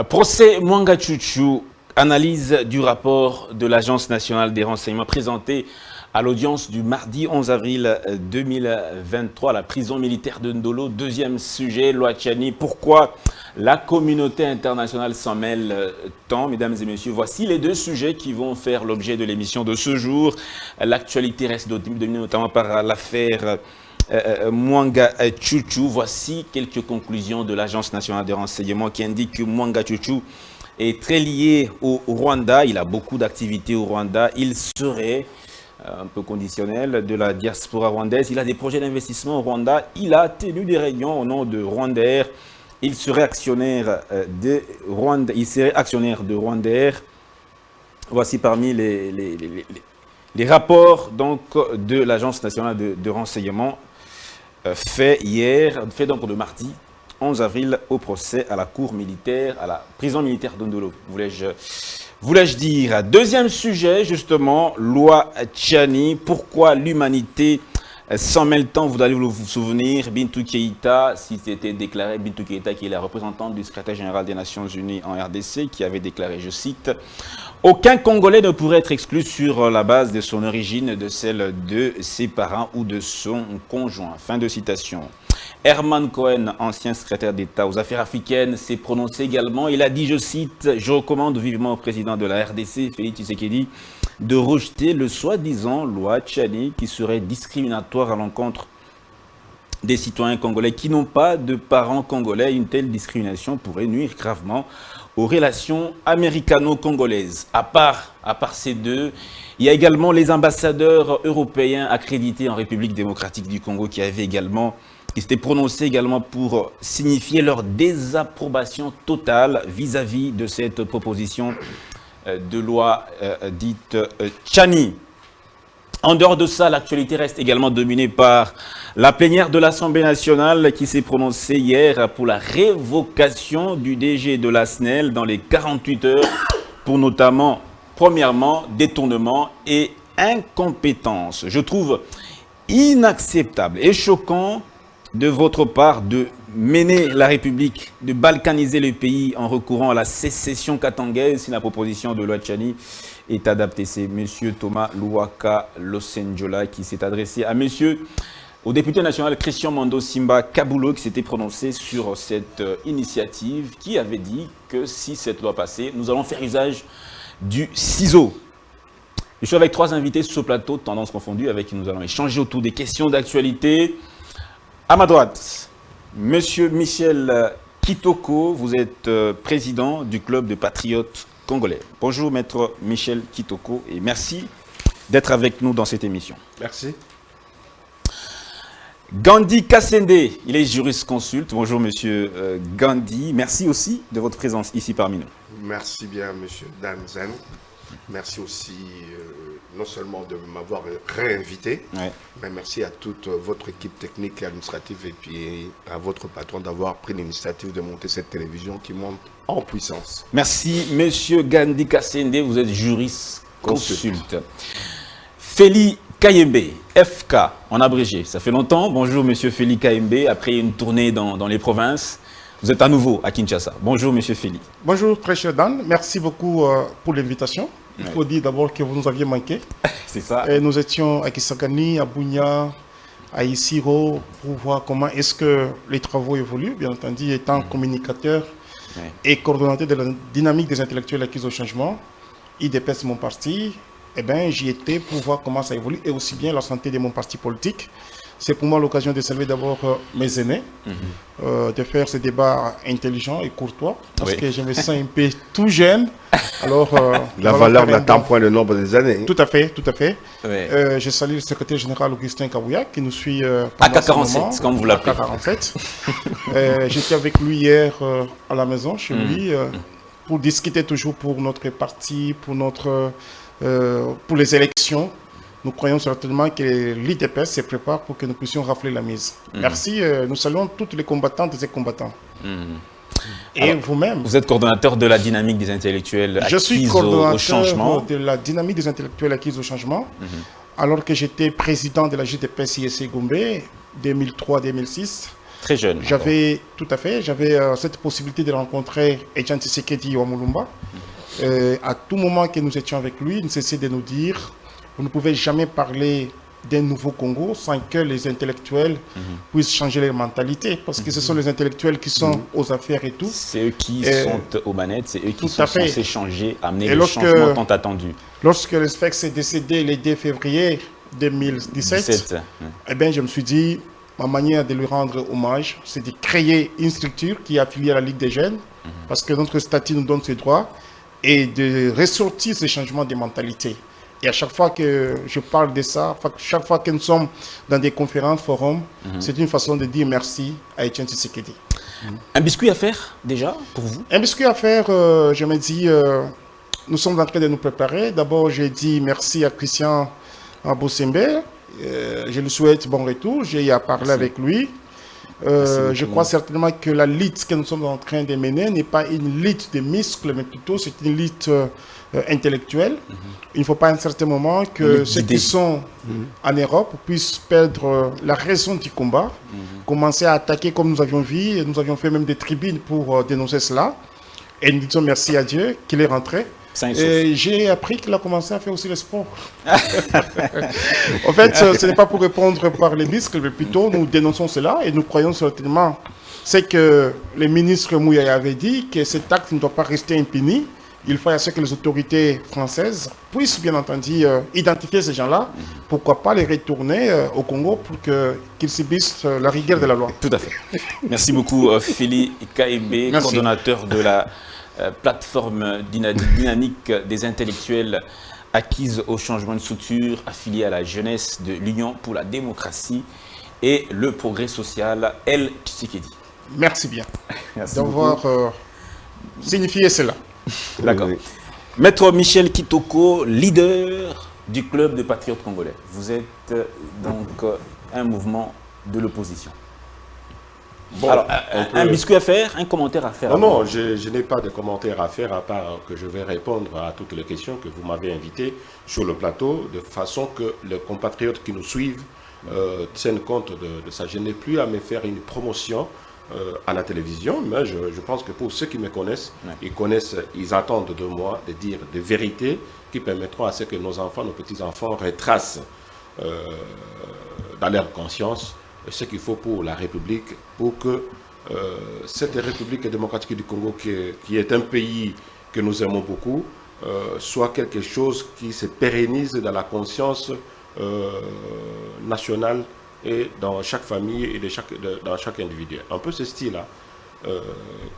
Procès Mwanga Tchouktchou, analyse du rapport de l'Agence nationale des renseignements présenté à l'audience du mardi 11 avril 2023 à la prison militaire de Ndolo. Deuxième sujet, Loi Tchani, pourquoi la communauté internationale s'en mêle tant, mesdames et messieurs. Voici les deux sujets qui vont faire l'objet de l'émission de ce jour. L'actualité reste dominée notamment par l'affaire Mwanga Tchouktchou. Voici quelques conclusions de l'Agence nationale des renseignements qui indique que Mwanga Tchouktchou est très lié au Rwanda. Il a beaucoup d'activités au Rwanda. Il serait un peu conditionnel de la diaspora rwandaise. Il a des projets d'investissement au Rwanda. Il a tenu des réunions au nom de Rwandair. Il serait actionnaire de Rwandair. Voici parmi les rapports donc, de l'Agence nationale de renseignement fait donc le mardi 11 avril au procès à la cour militaire, à la prison militaire d'Ondolo, voulais-je dire. Deuxième sujet, justement, loi Tchani. Pourquoi l'humanité s'en mêle tant? Vous allez vous souvenir, Bintou Keïta, si c'était déclaré, Bintou Keïta, qui est la représentante du secrétaire général des Nations Unies en RDC, qui avait déclaré, je cite, « Aucun Congolais ne pourrait être exclu sur la base de son origine, de celle de ses parents ou de son conjoint. » Fin de citation. Herman Cohen, ancien secrétaire d'État aux affaires africaines, s'est prononcé également. Il a dit, je cite, « Je recommande vivement au président de la RDC, Félix Tshisekedi, de rejeter le soi-disant loi Tchani qui serait discriminatoire à l'encontre des citoyens congolais qui n'ont pas de parents congolais. Une telle discrimination pourrait nuire gravement aux relations américano-congolaises. » À part ces deux, il y a également les ambassadeurs européens accrédités en République démocratique du Congo qui s'étaient prononcés également pour signifier leur désapprobation totale vis-à-vis de cette proposition de loi dite Tchani. En dehors de ça, l'actualité reste également dominée par la plénière de l'Assemblée nationale qui s'est prononcée hier pour la révocation du DG de la SNEL dans les 48 heures pour notamment, premièrement, détournement et incompétence. Je trouve inacceptable et choquant de votre part de mener la République, de balkaniser le pays en recourant à la sécession katangaise si la proposition de loi Tchani est adaptée. C'est M. Thomas Louaka Losenjola qui s'est adressé au député national Christian Mando Simba Kabulo qui s'était prononcé sur cette initiative, qui avait dit que si cette loi passait, nous allons faire usage du ciseau. Je suis avec trois invités sur ce plateau, tendances confondues, avec qui nous allons échanger autour des questions d'actualité. À ma droite, Monsieur Michel Kitoko, vous êtes président du club de patriotes congolais. Bonjour Maître Michel Kitoko et merci d'être avec nous dans cette émission. Merci. Gandhi Kassende, il est jurisconsulte. Bonjour Monsieur Gandhi, merci aussi de votre présence ici parmi nous. Merci bien Monsieur Danzen. Merci aussi non seulement de m'avoir réinvité, mais merci à toute votre équipe technique et administrative et puis à votre patron d'avoir pris l'initiative de monter cette télévision qui monte en puissance. Merci Monsieur Gandhi Kassende, vous êtes jurisconsulte. Félix Kayembe, FK en abrégé, ça fait longtemps. Bonjour Monsieur Félix Kayembe, après une tournée dans les provinces. Vous êtes à nouveau à Kinshasa. Bonjour Monsieur Félix. Bonjour très cher Dan, merci beaucoup pour l'invitation. Il faut dire d'abord que vous nous aviez manqué. C'est ça. Et nous étions à Kisangani, à Bunia, à Isiro, pour voir comment est-ce que les travaux évoluent. Bien entendu, étant communicateur et coordonnateur de la dynamique des intellectuels acquis au changement, IDPS mon parti, eh bien, j'y étais pour voir comment ça évolue et aussi bien la santé de mon parti politique. C'est pour moi l'occasion de saluer d'abord mes aînés, de faire ce débat intelligent et courtois, parce que je me sens un peu tout jeune. Alors, la valeur n'attend point le nombre des années. Tout à fait, tout à fait. Je salue le secrétaire général Augustin Kabouya qui nous suit pendant AK47, comme vous l'appelez. AK47. J'étais avec lui hier à la maison, chez lui, pour discuter toujours pour notre parti, pour les élections. Nous croyons certainement que l'IDPS se prépare pour que nous puissions rafler la mise. Merci. Nous saluons toutes les combattantes et combattants. Et vous-même. Vous êtes coordonnateur de la dynamique des intellectuels acquis au changement. Je suis coordonnateur de la dynamique des intellectuels acquis au changement. Alors que j'étais président de la JDPS ISC Gombe, 2003-2006. Très jeune. Tout à fait, j'avais cette possibilité de rencontrer Etienne Tshisekedi au Mulumba. À tout moment que nous étions avec lui, il ne cessait de nous dire, vous ne pouvez jamais parler d'un nouveau Congo sans que les intellectuels puissent changer leur mentalité, parce que ce sont les intellectuels qui sont aux affaires et tout. C'est eux qui sont aux manettes, c'est eux qui sont censés changer, amener le changement tant attendu. Lorsque le SFEX est décédé le 2 février 2017, eh bien, je me suis dit, ma manière de lui rendre hommage, c'est de créer une structure qui est affiliée à la Ligue des jeunes, parce que notre statut nous donne ce droit, et de ressortir ce changement de mentalité. Et à chaque fois que je parle de ça, chaque fois que nous sommes dans des conférences, forums, c'est une façon de dire merci à Etienne Tshisekedi. Un biscuit à faire déjà pour vous? Un biscuit à faire, je me dis, nous sommes en train de nous préparer. D'abord, j'ai dit merci à Christian Bosembe. Je lui souhaite bon retour. J'ai à parler avec lui. Je crois certainement que la lutte que nous sommes en train de mener n'est pas une lutte de muscles, mais plutôt c'est une lutte intellectuelle. Il ne faut pas à un certain moment que ceux qui sont en Europe puissent perdre la raison du combat, commencer à attaquer comme nous avions vu, et nous avions fait même des tribunes pour dénoncer cela. Et nous disons merci à Dieu qu'il est rentré. Et j'ai appris qu'il a commencé à faire aussi le sport. En fait, ce n'est pas pour répondre par les muscles, mais plutôt nous dénonçons cela et nous croyons certainement. C'est que le ministre Mouya avait dit que cet acte ne doit pas rester impuni. Il faut à ce que les autorités françaises puissent bien entendu identifier ces gens-là. Pourquoi pas les retourner au Congo pour qu'ils subissent la rigueur de la loi. Tout à fait. Merci beaucoup Philippe Kaembe, coordonnateur de la plateforme dynamique des intellectuels acquises au changement de structure, affiliée à la jeunesse de l'Union pour la démocratie et le progrès social, El Tshisekedi. Merci bien d'avoir signifié cela. D'accord. Maître Michel Kitoko, leader du club de patriotes congolais. Vous êtes donc un mouvement de l'opposition. Bon, alors, un biscuit à faire, un commentaire à faire? Non, je n'ai pas de commentaire à faire à part que je vais répondre à toutes les questions que vous m'avez invitées sur le plateau, de façon que les compatriotes qui nous suivent tiennent compte de ça. Je n'ai plus à me faire une promotion à la télévision, mais je pense que pour ceux qui me connaissent, ils attendent de moi de dire des vérités qui permettront à ce que nos enfants, nos petits-enfants retracent dans leur conscience ce qu'il faut pour la République, pour que cette République démocratique du Congo, qui est un pays que nous aimons beaucoup, soit quelque chose qui se pérennise dans la conscience nationale et dans chaque famille et dans chaque individu. Un peu ce style-là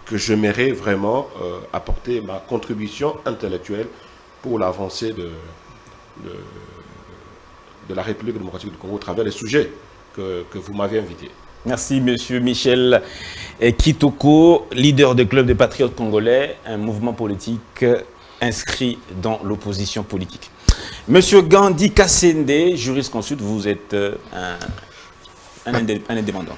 que j'aimerais vraiment apporter ma contribution intellectuelle pour l'avancée de la République démocratique du Congo au travers des sujets que vous m'avez invité. Merci, monsieur Michel Kitoko, leader du club des patriotes congolais, un mouvement politique inscrit dans l'opposition politique. Monsieur Gandhi Kassende, jurisconsulte, vous êtes un indépendant.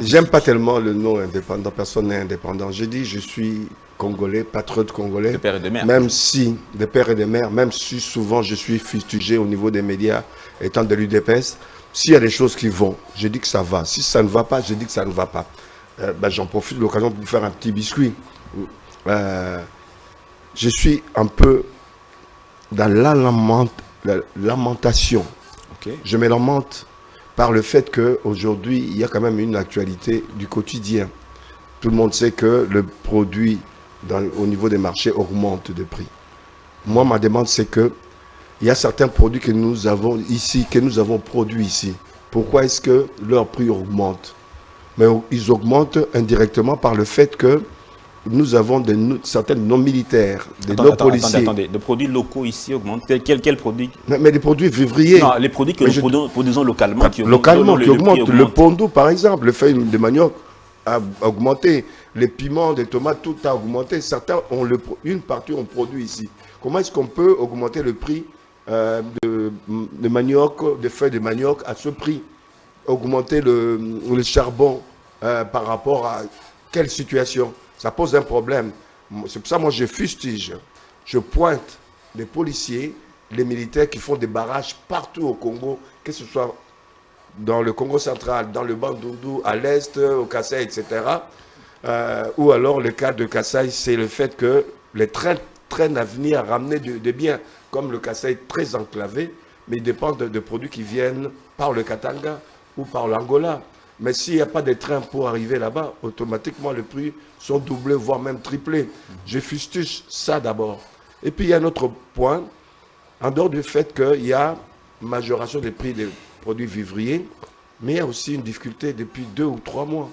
J'aime pas tellement le nom indépendant, personne n'est indépendant. Je dis je suis congolais, patriote congolais, de père et de mère. Même si, de père et de mère, même si souvent je suis fustigé au niveau des médias étant de l'UDPS. S'il y a des choses qui vont, je dis que ça va. Si ça ne va pas, je dis que ça ne va pas. J'en profite de l'occasion pour vous faire un petit biscuit. Je suis un peu dans la lamentation. Okay. Je me lamente par le fait qu'aujourd'hui, il y a quand même une actualité du quotidien. Tout le monde sait que le produit au niveau des marchés augmente de prix. Moi, ma demande, c'est que il y a certains produits que nous avons ici, que nous avons produits ici. Pourquoi est-ce que leur prix augmente? Mais ils augmentent indirectement par le fait que nous avons certains de nos militaires, de nos policiers. Attendez, les produits locaux ici augmentent. Quels produits? Mais les produits vivriers. Non, les produits que nous produisons localement qui augmentent. Localement, qui augmentent. Le pondou, par exemple, le feuille de manioc a augmenté. Les piments, les tomates, tout a augmenté. Certains ont une partie on produit ici. Comment est-ce qu'on peut augmenter le prix de manioc, de feuilles de manioc à ce prix? Augmenter le charbon par rapport à quelle situation? Ça pose un problème. C'est pour ça que moi je fustige. Je pointe les policiers, les militaires qui font des barrages partout au Congo, que ce soit dans le Congo central, dans le Bandundu, à l'est, au Kassai, etc. Ou alors le cas de Kassai, c'est le fait que les trains à venir ramener des biens, comme le Kassai très enclavé, mais ils dépendent de produits qui viennent par le Katanga ou par l'Angola. Mais s'il n'y a pas de train pour arriver là-bas, automatiquement les prix sont doublés, voire même triplés. Je fustige ça d'abord. Et puis il y a un autre point, en dehors du fait qu'il y a majoration des prix des produits vivriers, mais il y a aussi une difficulté depuis 2 ou 3 mois.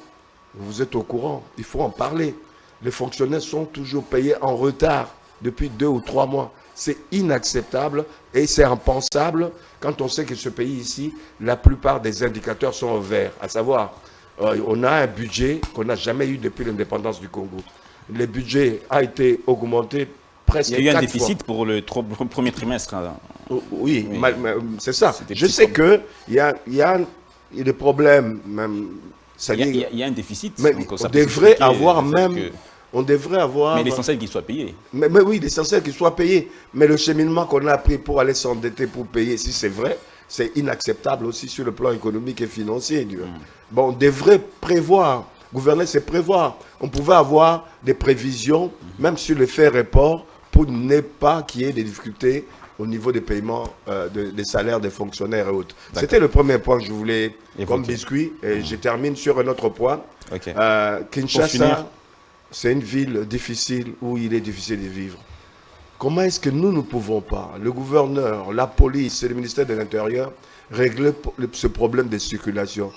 Vous êtes au courant, il faut en parler. Les fonctionnaires sont toujours payés en retard depuis 2 ou 3 mois. C'est inacceptable et c'est impensable quand on sait que ce pays ici, la plupart des indicateurs sont au vert. À savoir, on a un budget qu'on n'a jamais eu depuis l'indépendance du Congo. Le budget a été augmenté presque 4 fois. Il y a eu un déficit pour le premier trimestre. Oui. C'est ça. Je sais qu'il y a des problèmes même. Il y a un déficit. Mais donc on devrait avoir même... On devrait avoir... Mais l'essentiel qu'il soit payé. Mais oui, l'essentiel qu'il soit payé. Mais le cheminement qu'on a pris pour aller s'endetter pour payer, si c'est vrai, c'est inacceptable aussi sur le plan économique et financier. Bon, on devrait prévoir. Gouverner, c'est prévoir. On pouvait avoir des prévisions, même sur le fait report, pour ne pas qu'il y ait des difficultés au niveau des paiements des salaires des fonctionnaires et autres. C'était le premier point que je voulais comme biscuit. Et je termine sur un autre point. Kinshasa, c'est une ville difficile où il est difficile de vivre. Comment est-ce que nous ne pouvons pas, le gouverneur, la police et le ministère de l'Intérieur, régler ce problème de circulation?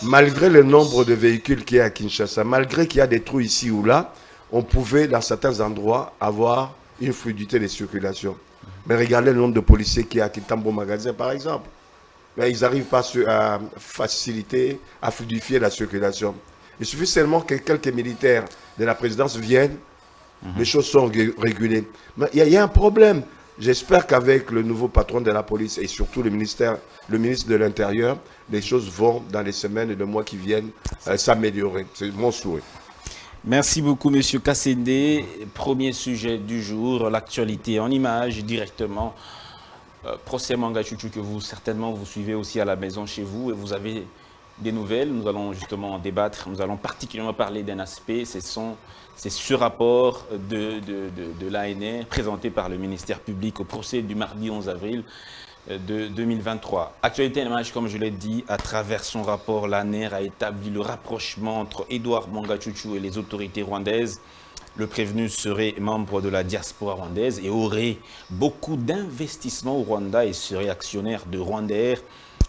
Malgré le nombre de véhicules qu'il y a à Kinshasa, malgré qu'il y a des trous ici ou là, on pouvait dans certains endroits avoir une fluidité de circulation. Mais regardez le nombre de policiers qu'il y a à Kitambo Magasin par exemple. Mais ils n'arrivent pas à faciliter, à fluidifier la circulation. Il suffit seulement que quelques militaires de la présidence viennent, les choses sont régulées. Mais il y a un problème. J'espère qu'avec le nouveau patron de la police et surtout le ministre de l'Intérieur, les choses vont dans les semaines et les mois qui viennent s'améliorer. C'est mon souhait. Merci beaucoup, M. Kasséndé. Premier sujet du jour, l'actualité en images directement. Procès Manga Chouchou que certainement vous suivez aussi à la maison chez vous et vous avez des nouvelles. Nous allons justement en débattre. Nous allons particulièrement parler d'un aspect, c'est ce rapport de l'ANR présenté par le ministère public au procès du mardi 11 avril de 2023. Actualité en image, comme je l'ai dit, à travers son rapport, l'ANR a établi le rapprochement entre Edouard Manga Chouchou et les autorités rwandaises. Le prévenu serait membre de la diaspora rwandaise et aurait beaucoup d'investissements au Rwanda et serait actionnaire de Rwandair.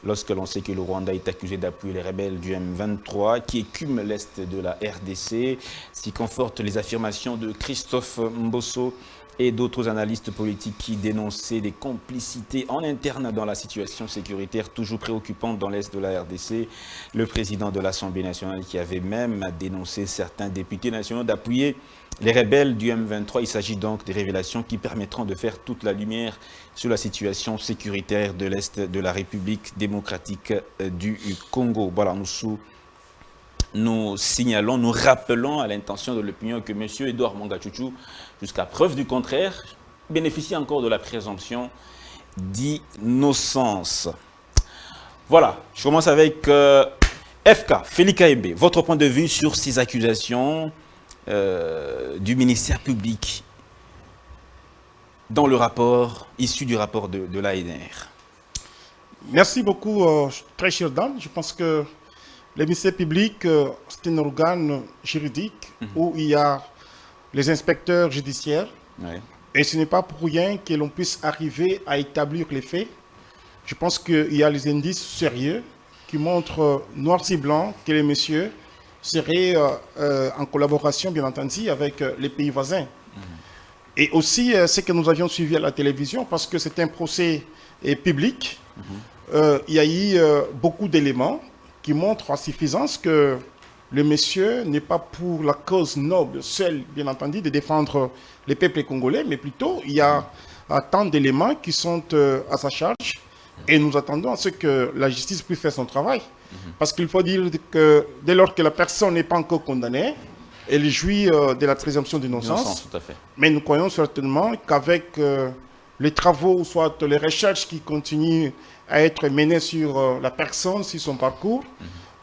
Lorsque l'on sait que le Rwanda est accusé d'appuyer les rebelles du M23 qui écument l'est de la RDC, s'y confortent les affirmations de Christophe Mbosso et d'autres analystes politiques qui dénonçaient des complicités en interne dans la situation sécuritaire toujours préoccupante dans l'est de la RDC. Le président de l'Assemblée nationale qui avait même dénoncé certains députés nationaux d'appuyer les rebelles du M23. Il s'agit donc des révélations qui permettront de faire toute la lumière sur la situation sécuritaire de l'Est de la République démocratique du Congo. Voilà, nous signalons, nous rappelons à l'intention de l'opinion que M. Edouard Manga Chouchou, jusqu'à preuve du contraire, bénéficie encore de la présomption d'innocence. Voilà, je commence avec FK, Félix Kaembe. Votre point de vue sur ces accusations du ministère public dans le rapport, issu du rapport de l'ANR. Merci beaucoup, très chère dame. Je pense que le ministère public, c'est un organe juridique où il y a les inspecteurs judiciaires. Ouais. Et ce n'est pas pour rien que l'on puisse arriver à établir les faits. Je pense qu'il y a les indices sérieux qui montrent noir sur blanc que les messieurs seraient en collaboration, bien entendu, avec les pays voisins. Et aussi, ce que nous avions suivi à la télévision, parce que c'est un procès public, il y a eu beaucoup d'éléments qui montrent à suffisance que le monsieur n'est pas pour la cause noble, seul, bien entendu, de défendre les peuples congolais, mais plutôt, il y a tant d'éléments qui sont à sa charge. Et nous attendons à ce que la justice puisse faire son travail. Parce qu'il faut dire que dès lors que la personne n'est pas encore condamnée, elle jouit de la présomption d'innocence. Tout à fait. Mais nous croyons certainement qu'avec les travaux, soit les recherches qui continuent à être menées sur la personne, sur son parcours,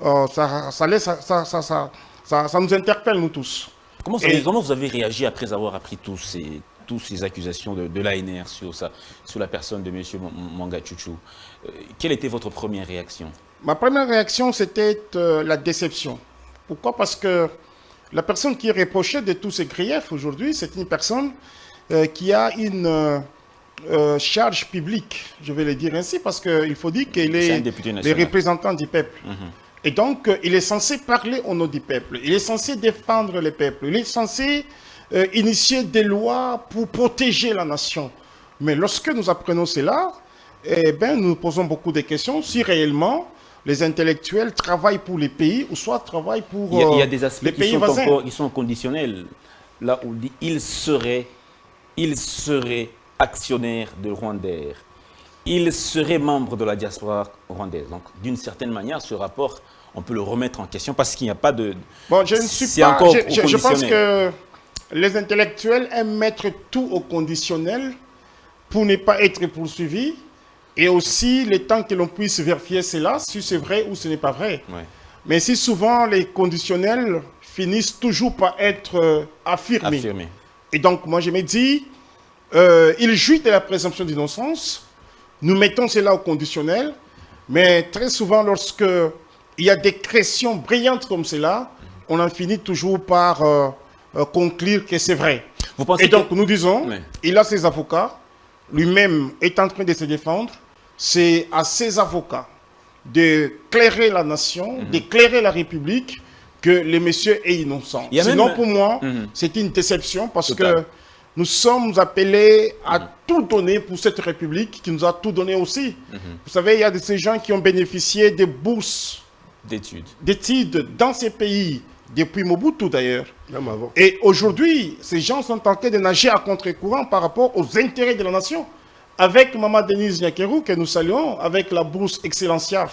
ça nous interpelle, nous tous. Comment vous avez réagi après avoir appris tous ces accusations de l'ANR sur la personne de M. Mwanga Chuchu? Quelle était votre première réaction? Ma première réaction, c'était la déception. Pourquoi? Parce que la personne qui est reprochée de tous ces griefs aujourd'hui, c'est une personne qui a une charge publique, je vais le dire ainsi, parce qu'il faut dire qu'il est le représentant du peuple. Et donc, il est censé parler au nom du peuple. Il est censé défendre le peuple. Il est censé initier des lois pour protéger la nation. Mais lorsque nous apprenons cela, eh ben, nous nous posons beaucoup de questions si réellement les intellectuels travaillent pour les pays ou soit travaillent pour il y a des aspects les pays voisins. Qui sont conditionnels. Là où il dit il serait actionnaire de Rwandair. Il serait membre de la diaspora rwandaise. Donc, d'une certaine manière, ce rapport, on peut le remettre en question parce qu'il n'y a pas de... Bon, je ne suis pas... Je pense que les intellectuels aiment mettre tout au conditionnel pour ne pas être poursuivis. Et aussi, le temps que l'on puisse vérifier cela, si c'est vrai ou ce n'est pas vrai. Ouais. Mais si souvent les conditionnels finissent toujours par être affirmés. Et donc, moi, je me dis, il jouit de la présomption d'innocence. Nous mettons cela au conditionnel. Mais très souvent, lorsque il y a des questions brillantes comme cela, on en finit toujours par conclure que c'est vrai. Et donc, nous disons, il a ses avocats. Lui-même est en train de se défendre. C'est à ses avocats d'éclairer la nation, d'éclairer la République, que le monsieur est innocent. Sinon, pour moi, c'est une déception parce que nous sommes appelés à tout donner pour cette République qui nous a tout donné aussi. Vous savez, il y a de ces gens qui ont bénéficié des bourses d'études dans ces pays, depuis Mobutu d'ailleurs. Et aujourd'hui, ces gens sont en train de nager à contre-courant par rapport aux intérêts de la nation. Avec Maman Denise Nyakeru, que nous saluons, avec la bourse Excellencia.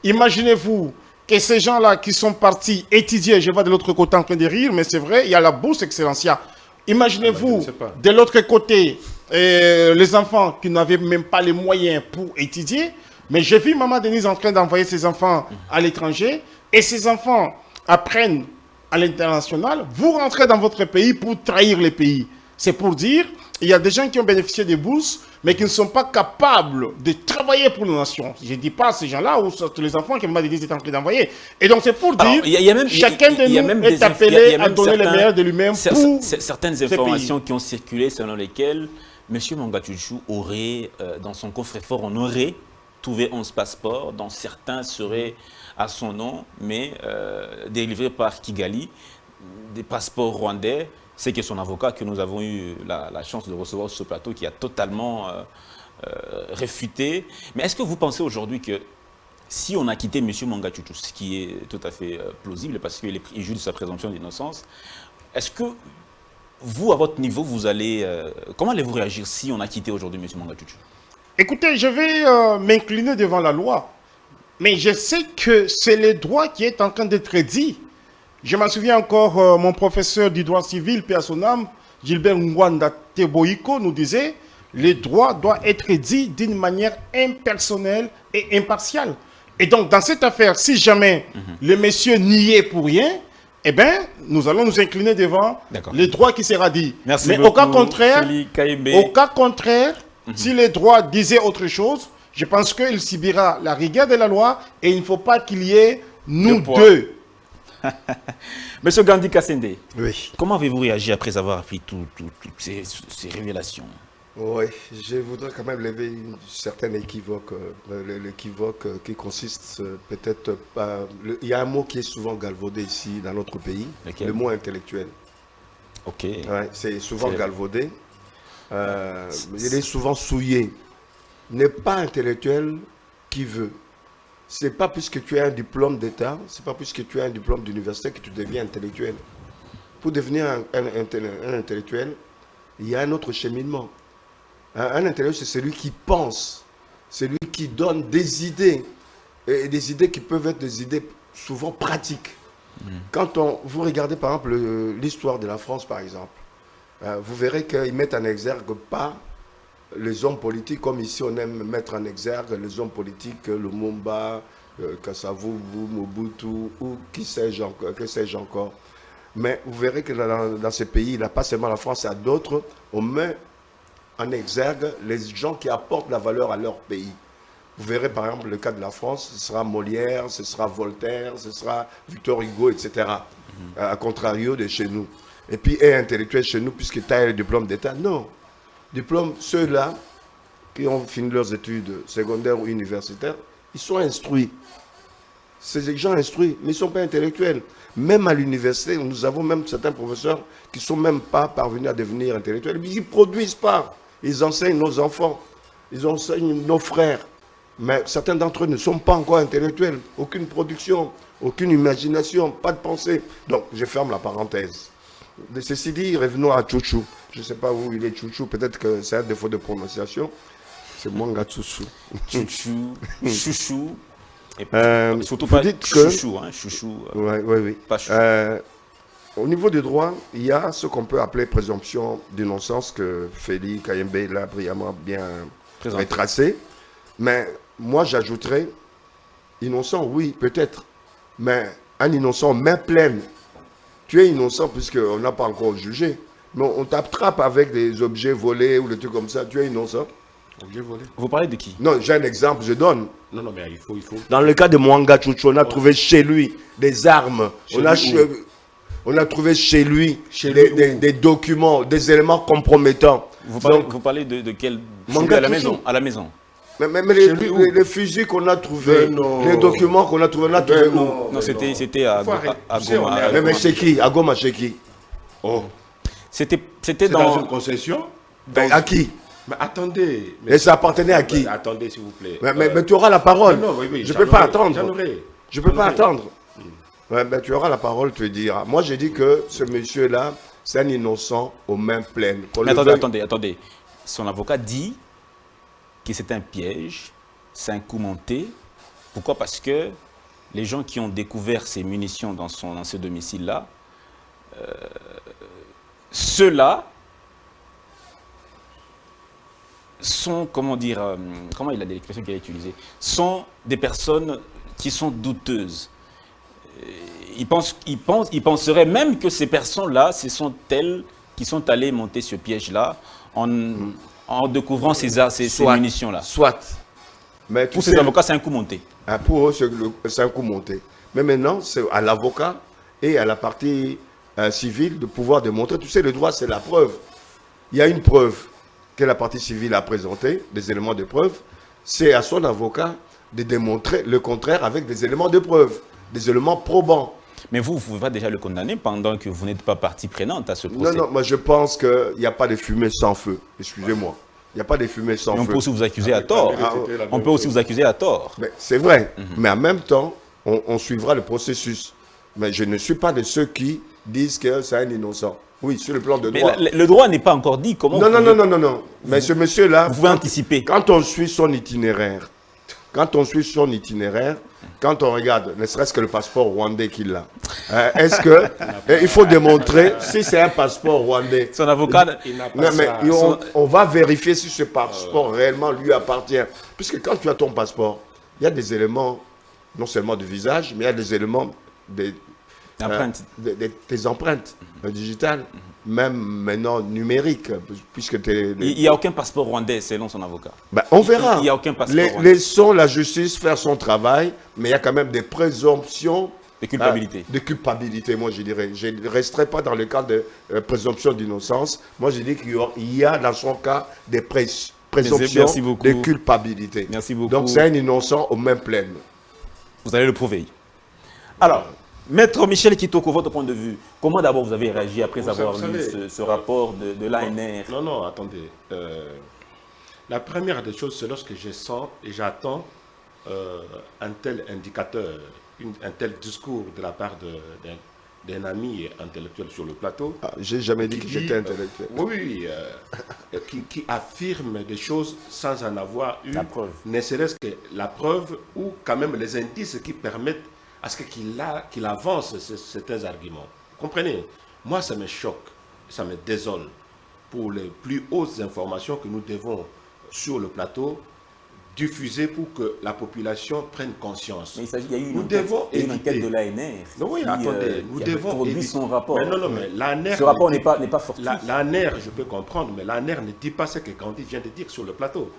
Imaginez-vous que ces gens-là qui sont partis étudier, je vois de l'autre côté en train de rire, mais c'est vrai, il y a la bourse Excellencia. Imaginez-vous, de l'autre côté, les enfants qui n'avaient même pas les moyens pour étudier. Mais j'ai vu Maman Denise en train d'envoyer ses enfants à l'étranger, et ces enfants apprennent à l'international. Vous rentrez dans votre pays pour trahir les pays. C'est pour dire, il y a des gens qui ont bénéficié des bourses, mais qui ne sont pas capables de travailler pour la nation. Je ne dis pas ces gens-là ou les enfants qui m'ont dit en train d'envoyer. Et donc c'est pour dire, chacun de nous est appelé à donner le meilleur de lui-même pour certaines informations qui ont circulé selon lesquelles M. Mwanga Chuchu aurait, dans son coffre-fort, on aurait trouvé 11 passeports, dont certains seraient à son nom, mais délivrés par Kigali, des passeports rwandais. C'est que son avocat, que nous avons eu la chance de recevoir sur ce plateau, qui a totalement réfuté. Mais est-ce que vous pensez aujourd'hui que si on a quitté M. Mwanga Chuchu, ce qui est tout à fait plausible parce qu'il joue de sa présomption d'innocence, est-ce que vous, à votre niveau, comment allez-vous réagir si on a quitté aujourd'hui M. Mwanga Chuchu? Écoutez, je vais m'incliner devant la loi. Mais je sais que c'est le droit qui est en train d'être dit. Je me souviens encore, mon professeur du droit civil, paix à son âme, Gilbert Ngwanda Teboïko, nous disait « Le droit doit être dit d'une manière impersonnelle et impartiale ». Et donc, dans cette affaire, si jamais le monsieur niait pour rien, eh bien, nous allons nous incliner devant le droit qui sera dit. Merci Mais beaucoup, au cas contraire, si le droit disait autre chose, je pense qu'il subira la rigueur de la loi et il ne faut pas qu'il y ait nous deux. Monsieur Gandhi Kassende, oui. Comment avez-vous réagi après avoir appris toutes ces révélations? Oui, je voudrais quand même lever une certaine équivoque, l'équivoque qui consiste peut-être pas... Il y a un mot qui est souvent galvaudé ici dans notre pays, le mot intellectuel. Ok. Ouais, c'est souvent galvaudé, il est souvent souillé. N'est pas intellectuel qui veut. C'est pas puisque tu as un diplôme d'État, c'est pas puisque tu as un diplôme d'université que tu deviens intellectuel. Pour devenir un intellectuel, il y a un autre cheminement. Un intellectuel, c'est celui qui pense, celui qui donne des idées, et des idées qui peuvent être des idées souvent pratiques. Quand vous regardez par exemple l'histoire de la France, par exemple, vous verrez qu'ils mettent en exergue pas les hommes politiques, comme ici on aime mettre en exergue les hommes politiques, Lumumba, Kasavubu, Mobutu, ou qui sais-je encore. Mais vous verrez que dans ces pays, il n'y a pas seulement la France, il y a d'autres, on met en exergue les gens qui apportent la valeur à leur pays. Vous verrez par exemple le cas de la France, ce sera Molière, ce sera Voltaire, ce sera Victor Hugo, etc. À contrario de chez nous. Et puis, intellectuel chez nous, puisque tu as le diplôme d'État. Non. Diplôme, ceux-là qui ont fini leurs études secondaires ou universitaires, ils sont instruits. C'est des gens instruits, mais ils ne sont pas intellectuels. Même à l'université, nous avons même certains professeurs qui ne sont même pas parvenus à devenir intellectuels. Ils ne produisent pas. Ils enseignent nos enfants. Ils enseignent nos frères. Mais certains d'entre eux ne sont pas encore intellectuels. Aucune production, aucune imagination, pas de pensée. Donc, je ferme la parenthèse. De ceci dit, revenons à Chouchou. Je ne sais pas où il est Chouchou. Peut-être que c'est un défaut de prononciation. C'est Mwanga Chouchou. Chouchou, Chouchou. Et surtout vous pas dites que, Chouchou, hein, Chouchou. Oui. Pas Chouchou. Au niveau du droit, il y a ce qu'on peut appeler présomption d'innocence que Félix Kayembe l'a brillamment bien retracé. Mais moi, j'ajouterais innocent, oui, peut-être. Mais un innocent main pleine. Tu es innocent puisqu'on n'a pas encore jugé. Mais on t'attrape avec des objets volés ou des trucs comme ça. Tu es innocent. Objet volé. Vous parlez de qui? Non, j'ai un exemple, je donne. Non, mais il faut. Dans le cas de Mwanga Chouchou, on a trouvé chez lui des armes. On a trouvé chez lui des documents, des éléments compromettants. Vous parlez de quel? Mwanga à la Chouchou. maison. À la maison. Mais les fusils qu'on a trouvés, les documents qu'on a trouvés, on a trouvé où? Non, c'était à Goma. Mais chez qui? À Goma, chez qui? Oh. C'était dans une concession. À qui? Mais attendez. Et ça appartenait à qui? Attendez, s'il vous plaît. Mais tu auras la parole. Oui, je ne peux pas attendre. Je ne peux pas aurai. attendre. Tu auras la parole, tu diras. Moi, j'ai dit que ce monsieur-là, c'est un innocent aux mains pleines. Mais attendez. Son avocat dit que c'est un piège, c'est un coup monté. Pourquoi? Parce que les gens qui ont découvert ces munitions dans ce domicile-là, ceux-là sont, comment il a l'expression qu'il a utilisée, sont des personnes qui sont douteuses. Il penserait même que ces personnes-là, ce sont elles qui sont allées monter ce piège-là en découvrant ces munitions-là. Soit. Mais pour ces avocats, c'est un coup monté. Pour eux, c'est un coup monté. Mais maintenant, c'est à l'avocat et à la partie civile de pouvoir démontrer. Tu sais, le droit, c'est la preuve. Il y a une preuve que la partie civile a présentée, des éléments de preuve. C'est à son avocat de démontrer le contraire avec des éléments de preuve, des éléments probants. Mais vous pouvez pas déjà le condamner pendant que vous n'êtes pas partie prenante à ce procès. Non, moi je pense qu'il n'y a pas de fumée sans feu. Excusez-moi. Il n'y a pas de fumée sans feu. On peut aussi vous accuser à tort. On peut aussi vous accuser à tort. C'est vrai. Mais en même temps, on suivra le processus. Mais je ne suis pas de ceux qui disent que c'est un innocent. Oui, sur le plan de droit. Mais le droit n'est pas encore dit. Comment Non. Mais ce monsieur-là, vous pouvez anticiper. Quand on suit son itinéraire, quand on regarde, ne serait-ce que le passeport rwandais qu'il a, est-ce que il faut démontrer si c'est un passeport rwandais? Son avocat, on va vérifier si ce passeport réellement lui appartient. Puisque quand tu as ton passeport, il y a des éléments, non seulement du visage, mais il y a des éléments des empreintes digitales, même maintenant numériques, puisque il n'y a aucun passeport rwandais selon son avocat. On verra. Il n'y a aucun passeport rwandais. Laissons la justice faire son travail, mais il y a quand même des présomptions de culpabilité. De culpabilité, moi je dirais. Je ne resterai pas dans le cas de présomption d'innocence. Moi je dis qu'il y a dans son cas des présomptions de culpabilité. Merci beaucoup. Donc c'est un innocent aux mains pleines. Vous allez le prouver. Alors, Maître Michel Kitoko, votre point de vue, comment d'abord vous avez réagi après avoir lu ce rapport de l'ANR? Non, attendez. La première des choses, c'est lorsque je sens et j'attends un tel indicateur, un tel discours de la part d'un ami intellectuel sur le plateau. J'ai jamais dit que j'étais intellectuel. Oui, qui affirme des choses sans en avoir eu, ne serait-ce que la preuve ou quand même les indices qui permettent à ce qu'il avance certains arguments. Vous comprenez? Moi, ça me choque, ça me désole pour les plus hautes informations que nous devons sur le plateau, diffuser pour que la population prenne conscience. Mais il y a eu nous devons une enquête de l'ANR. Oui, attendez, nous devons produit son rapport. Mais non, mais l'ANR. Ce rapport n'est pas fortuit. L'ANR, je peux comprendre, mais l'ANR ne dit pas ce que Gandhi vient de dire sur le plateau.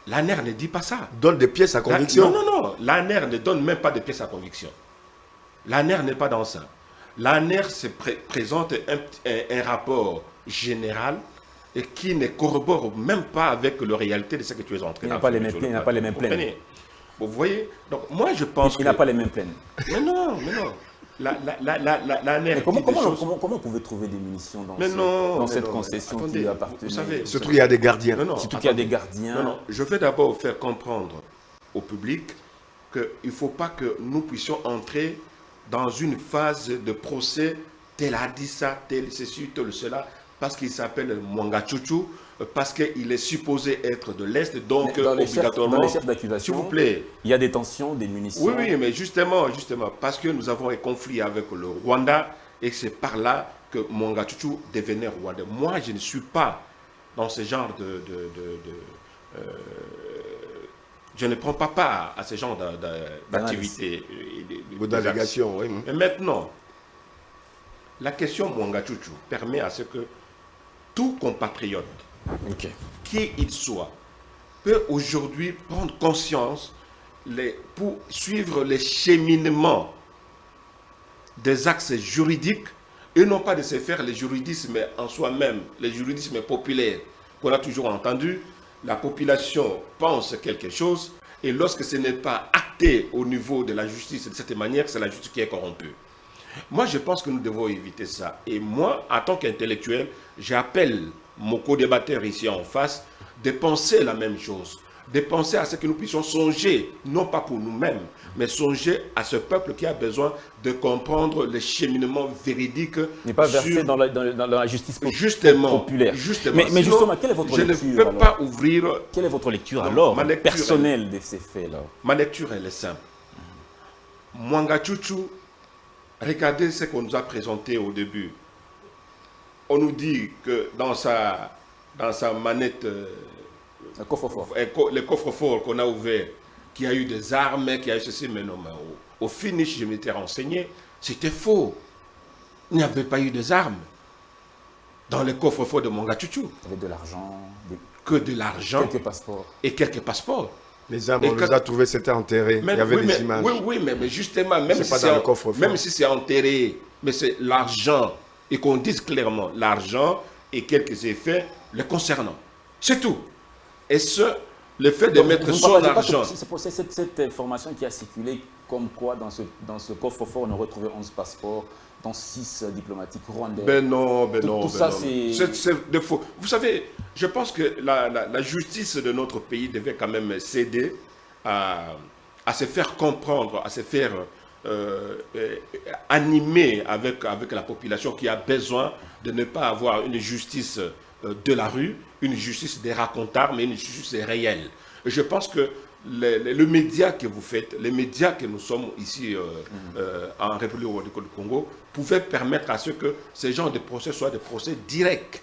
L'ANR ne dit pas ça. Donne des pièces à conviction. Non. L'ANR ne donne même pas de pièces à conviction. L'ANR n'est pas dans ça. L'ANR se présente un rapport général et qui ne corrobore même pas avec la réalité de ce que tu es en train de faire. Il n'a pas les mêmes plaines. Vous voyez? Donc moi je pense Il n'a pas les mêmes plaines. Mais non. L'ANR. Comment vous pouvez trouver des munitions dans cette concession qui lui appartenait? Vous savez, surtout qu'il y a des gardiens. Surtout qu'il y a des gardiens. Non. Je vais d'abord faire comprendre au public qu'il ne faut pas que nous puissions entrer dans une phase de procès, tel a dit ça, tel ceci, tel cela, parce qu'il s'appelle Mwanga Chuchu, parce qu'il est supposé être de l'Est, donc obligatoirement... Dans les chefs d'accusation, s'il vous plaît, il y a des tensions, des munitions. Oui, mais justement, parce que nous avons un conflit avec le Rwanda, et c'est par là que Mwanga Chuchu devenait rwandais. Moi, je ne suis pas dans ce genre je ne prends pas part à ce genre d'activité. D'allégation, oui. Mais maintenant, la question Mwanga Chuchu permet à ce que tout compatriote, qui il soit, peut aujourd'hui prendre conscience pour suivre les cheminements des axes juridiques et non pas de se faire les juridismes en soi-même, les juridismes populaires qu'on a toujours entendu. La population pense quelque chose et lorsque ce n'est pas acté au niveau de la justice de cette manière, c'est la justice qui est corrompue. Moi, je pense que nous devons éviter ça. Et moi, en tant qu'intellectuel, j'appelle mon co-débatteur ici en face de penser la même chose, de penser à ce que nous puissions songer, non pas pour nous-mêmes, mais songer à ce peuple qui a besoin de comprendre le cheminement véridique. N'est pas versé dans la justice populaire. Justement. Mais justement, quelle est votre lecture? Je ne peux pas ouvrir... Quelle est votre lecture alors, personnelle de ces faits-là? Ma lecture, elle est simple. Mwanga Chuchu, regardez ce qu'on nous a présenté au début. On nous dit que dans sa manette, le coffre-fort qu'on a ouvert, qu'il y a eu des armes, qu'il y a eu ceci, mais non, mais au finish, je m'étais renseigné, c'était faux. Il n'y avait pas eu des armes dans le coffre-fort de Mwanga Chuchu. Il y avait de l'argent. Que de l'argent. Quelques passeports. Et quelques passeports. Les armes, on les a trouvées, c'était enterré. Il y avait des images. Oui, mais justement, même si c'est enterré, mais c'est l'argent, et qu'on dise clairement, l'argent et quelques effets le concernant. C'est tout. Et le fait de mettre son argent... C'est pour cette information qui a circulé, comme quoi dans ce coffre-fort, on a retrouvé 11 passeports, dont 6 diplomatiques rwandais. Ben non. Tout ça, c'est de faux. Vous savez, je pense que la justice de notre pays devait quand même s'aider à se faire comprendre, à se faire animer avec la population qui a besoin de ne pas avoir une justice de la rue, une justice des racontards, mais une justice réelle. Et je pense que le média que vous faites, les médias que nous sommes ici en République du Congo, pouvaient permettre à ce que ces genres de procès soient des procès directs,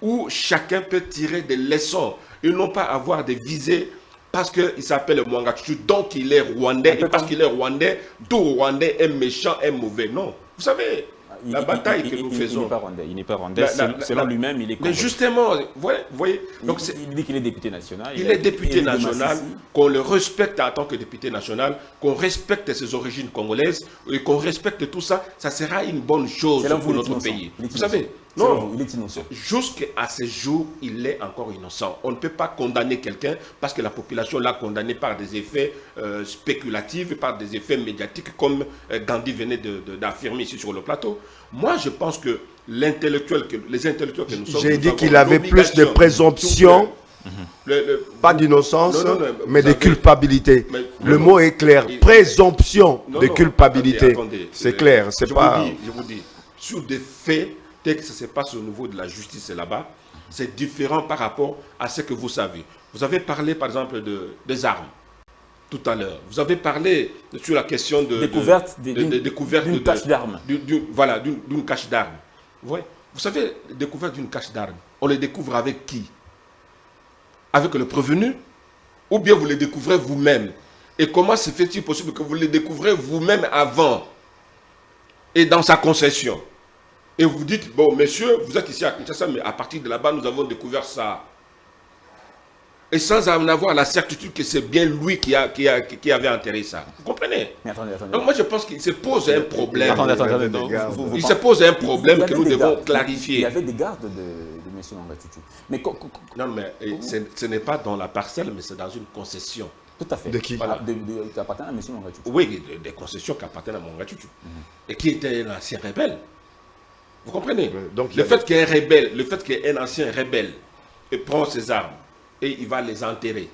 où chacun peut tirer des leçons et non pas avoir des visées parce qu'il s'appelle Mwanga Chuchu, donc il est rwandais, et parce qu'il est rwandais, tout rwandais est méchant, est mauvais. Non. Vous savez, la bataille que nous faisons... Il n'est pas rwandais. Selon lui-même, il est congolais. Mais justement, vous voyez... Donc il dit qu'il est député national. Il est député national, qu'on le respecte en tant que député national, qu'on respecte ses origines congolaises, et qu'on respecte tout ça, ça sera une bonne chose pour notre pays. Vous savez, non, il est innocent. Jusqu'à ce jour, il est encore innocent. On ne peut pas condamner quelqu'un parce que la population l'a condamné par des effets spéculatifs, par des effets médiatiques, comme Gandhi venait d'affirmer ici sur le plateau. Moi, je pense que les intellectuels que nous sommes... J'ai dit qu'il avait plus de présomption, pas d'innocence, mais de culpabilité. Le mot est clair, présomption de culpabilité. C'est clair, c'est pas... Je vous dis, sur des faits, dès que ça se passe au niveau de la justice là-bas, c'est différent par rapport à ce que vous savez. Vous avez parlé, par exemple, des armes, tout à l'heure. Vous avez parlé sur la question de... Découverte d'une cache d'armes. Voilà, d'une cache d'armes. Vous savez, découverte d'une cache d'armes, on les découvre avec qui? avec le prévenu, ou bien vous les découvrez vous-même? Et comment se fait-il possible que vous les découvrez vous-même avant et dans sa concession? Et vous dites, bon, monsieur, vous êtes ici à Kinshasa, mais à partir de là-bas, nous avons découvert ça. Et sans en avoir la certitude que c'est bien lui qui avait enterré ça. Vous comprenez? Mais attendez. Donc moi, je pense qu'il se pose un problème. Attendez. Il se pose un problème que nous devons clarifier. Il y avait des gardes de M. Mwanga Chuchu. Mais non, mais ce n'est pas dans la parcelle, mais c'est dans une concession. Tout à fait. De qui? Voilà, qui appartient à M. Mwanga Chuchu. Oui, des concessions qui appartiennent à Mwanga Chuchu. Et qui était un ancien rebelle. Vous comprenez? Donc, le fait qu'un ancien rebelle prend ses armes et il va les enterrer.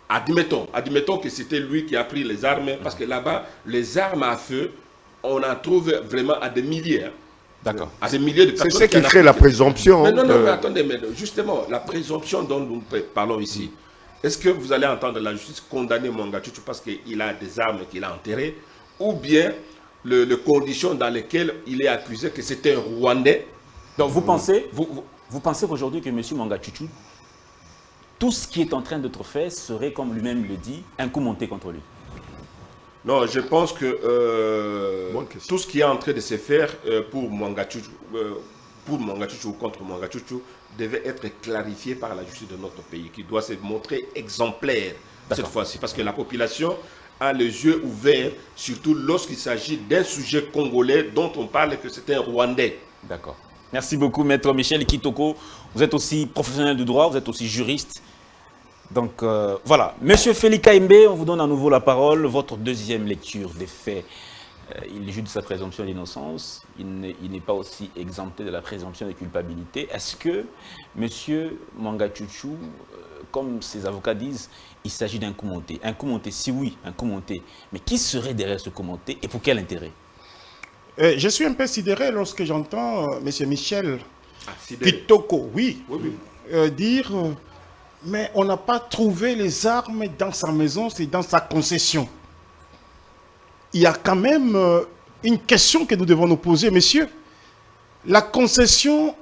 Admettons que c'était lui qui a pris les armes, parce que là-bas, les armes à feu, on en trouve vraiment à des milliers. D'accord. À des milliers de personnes. C'est ce qui crée la présomption. Mais non, mais attendez, mais justement, la présomption dont nous parlons ici, est-ce que vous allez entendre la justice condamner Mwanga Chuchu parce qu'il a des armes qu'il a enterrées, ou bien les conditions dans lesquelles il est accusé que c'était un Rwandais? Donc vous pensez qu'aujourd'hui que M. Mwanga Chuchu, tout ce qui est en train d'être fait serait, comme lui-même le dit, un coup monté contre lui? Non, je pense que tout ce qui est en train de se faire pour Mwanga Chuchu ou contre Mwanga Chuchu devait être clarifié par la justice de notre pays, qui doit se montrer exemplaire cette fois-ci, parce que la population a les yeux ouverts, surtout lorsqu'il s'agit d'un sujet congolais dont on parle que c'est un Rwandais. D'accord. Merci beaucoup, Maître Michel Kitoko. Vous êtes aussi professionnel du droit, vous êtes aussi juriste. Donc voilà. Monsieur Félix Kaimbe, on vous donne à nouveau la parole. Votre deuxième lecture des faits. Il juge de sa présomption d'innocence. Il n'est pas aussi exempté de la présomption de culpabilité. Est-ce que monsieur Mwanga Chuchu, comme ses avocats disent, il s'agit d'un coup monté? Un coup monté, si oui, un coup monté. Mais qui serait derrière ce coup monté et pour quel intérêt? Je suis un peu sidéré lorsque j'entends M. Michel Kitoko, dire mais on n'a pas trouvé les armes dans sa maison, c'est dans sa concession. Il y a quand même une question que nous devons nous poser, messieurs. La concession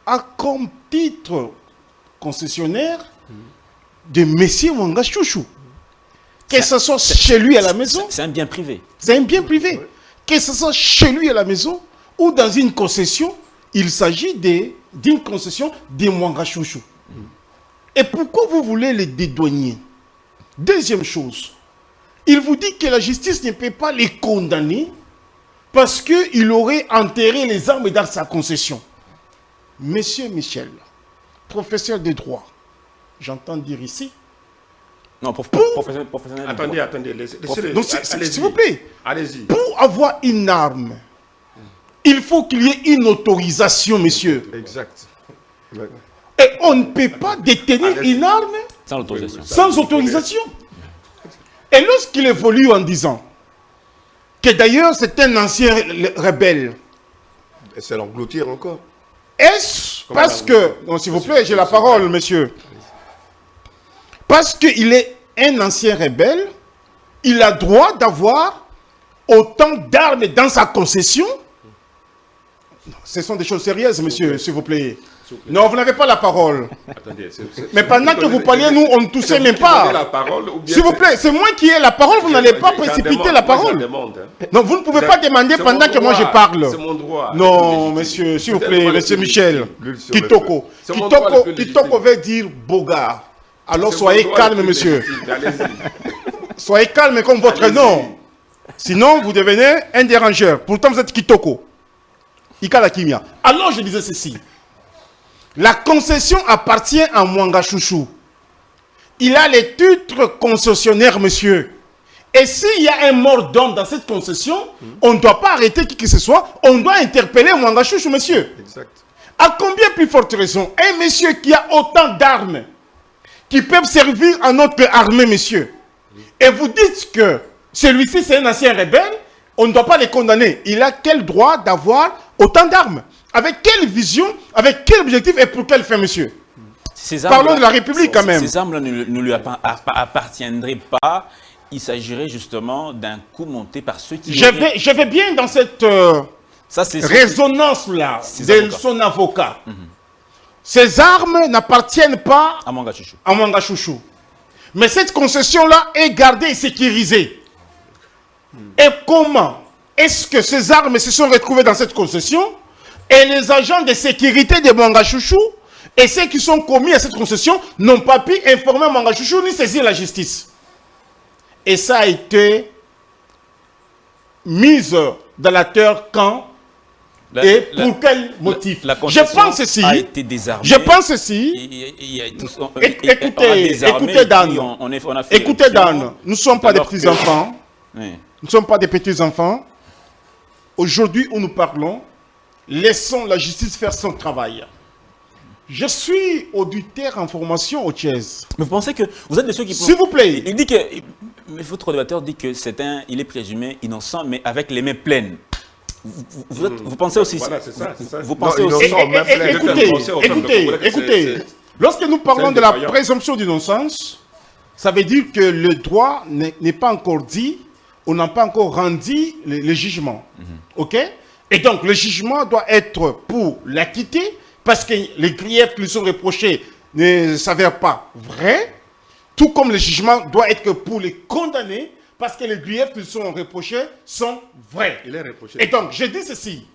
a comme titre concessionnaire de M. Mwanga Chuchu. Que ce soit chez lui à la maison. C'est un bien privé. C'est un bien privé. Que ce soit chez lui à la maison ou dans une concession, il s'agit d'une concession de Mwanga Chuchu. Et pourquoi vous voulez les dédouaner? Deuxième chose, il vous dit que la justice ne peut pas les condamner parce qu'il aurait enterré les armes dans sa concession. Monsieur Michel, professeur de droit, j'entends dire ici. Non, professionnel. Attendez, laissez-le. Donc, s'il vous plaît, allez-y. Pour avoir une arme, il faut qu'il y ait une autorisation, monsieur. Exact. Et on ne peut pas détenir une arme sans autorisation. Et lorsqu'il évolue en disant que d'ailleurs c'est un ancien rebelle. Et c'est l'engloutir encore. Est-ce parce que... Non, s'il vous plaît, j'ai la parole, monsieur. Parce qu'il est un ancien rebelle, il a droit d'avoir autant d'armes dans sa concession. Ce sont des choses sérieuses, monsieur, s'il vous plaît. Non, vous n'avez pas la parole. Attendez, mais pendant que vous parliez, nous, on ne toussait même pas. S'il vous plaît, c'est moi qui ai la parole, vous n'allez pas précipiter la parole. Non, vous ne pouvez pas demander pendant que moi je parle. C'est mon droit. Non, monsieur, s'il vous plaît, monsieur Michel. Kitoko. Kitoko veut dire Boga. Alors soyez calme, monsieur. Soyez calme comme votre nom. Sinon, vous devenez un dérangeur. Pourtant, vous êtes Kitoko. Ikala Kimia. Alors, je disais ceci. La concession appartient à Mwanga Chuchu. Il a les titres concessionnaires, monsieur. Et s'il y a un mort d'homme dans cette concession, on ne doit pas arrêter qui que ce soit. On doit interpeller Mwanga Chuchu, monsieur. Exact. À combien plus forte raison, un monsieur qui a autant d'armes, qui peuvent servir à notre armée, monsieur, et vous dites que celui-ci c'est un ancien rebelle, on ne doit pas les condamner. Il a quel droit d'avoir autant d'armes? Avec quelle vision, avec quel objectif et pour quelle fin, monsieur? Parlons de la République quand même. Ces armes-là ne lui appartiendraient pas. Il s'agirait justement d'un coup monté par ceux qui... Je vais bien dans cette résonance-là de son avocat. ces armes n'appartiennent pas À Mwanga Chouchou. à Mwanga Chouchou. Mais cette concession-là est gardée et sécurisée. Et comment est-ce que ces armes se sont retrouvées dans cette concession et les agents de sécurité de Mwanga Chouchou et ceux qui sont commis à cette concession n'ont pas pu informer Mwanga Chouchou ni saisir la justice. Et ça a été mis dans la terre quand et pour quel motif? Je pense ceci. A été désarmée. Je pense ceci. Écoutez Dan. Écoutez Dan. Nous ne sommes pas des petits enfants. Oui. Nous ne sommes pas des petits enfants. Aujourd'hui où nous parlons, laissons la justice faire son travail. Je suis auditeur en formation au Thiès. Mais vous pensez que vous êtes de ceux qui... S'il vous plaît. Il dit que... Votre débatteur dit que il est présumé innocent, mais avec les mains pleines. Vous pensez aussi... Voilà, c'est ça. Vous pensez aussi... Écoutez. Lorsque nous parlons de la présomption d'innocence, ça veut dire que le droit n'est pas encore dit, on n'a pas encore rendu le jugement. OK? Et donc, le jugement doit être pour l'acquitter, parce que les griefs qui lui sont reprochés ne s'avèrent pas vrais, tout comme le jugement doit être que pour les condamner, parce que les griefs qui lui sont reprochés sont vrais. Il est reproché. Et donc, je dis ceci.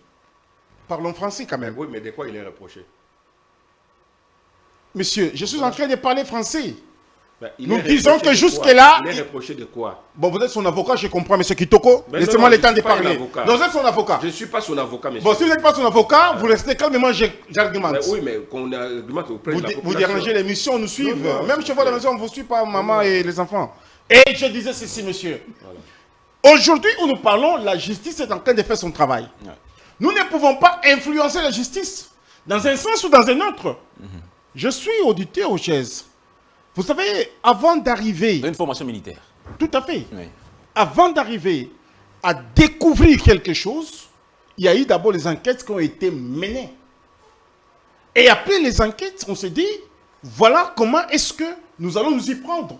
Parlons français quand même. Oui, mais de quoi il est reproché? Monsieur, je suis en train de parler français. Ben, nous disons que jusque-là... Il est reproché de quoi? Bon, vous êtes son avocat, je comprends, monsieur Kitoko. Laissez-moi le temps de parler. Non, vous êtes son avocat. Je ne suis pas son avocat, monsieur. Bon, si vous n'êtes pas son avocat, vous restez calmement, j'argumente. Ben, oui, mais qu'on argumente auprès de la population. Vous dérangez l'émission, on nous suit. Même chez vous à la maison, on ne vous suit pas, maman et les enfants. Et je disais ceci, monsieur. Voilà. Aujourd'hui où nous parlons, la justice est en train de faire son travail. Ouais. Nous ne pouvons pas influencer la justice dans un sens ou dans un autre. Je suis auditeur aux chaises. Vous savez, avant d'arriver... Une formation militaire. Tout à fait. Oui. Avant d'arriver à découvrir quelque chose, il y a eu d'abord les enquêtes qui ont été menées. Et après les enquêtes, on s'est dit, voilà comment est-ce que nous allons nous y prendre.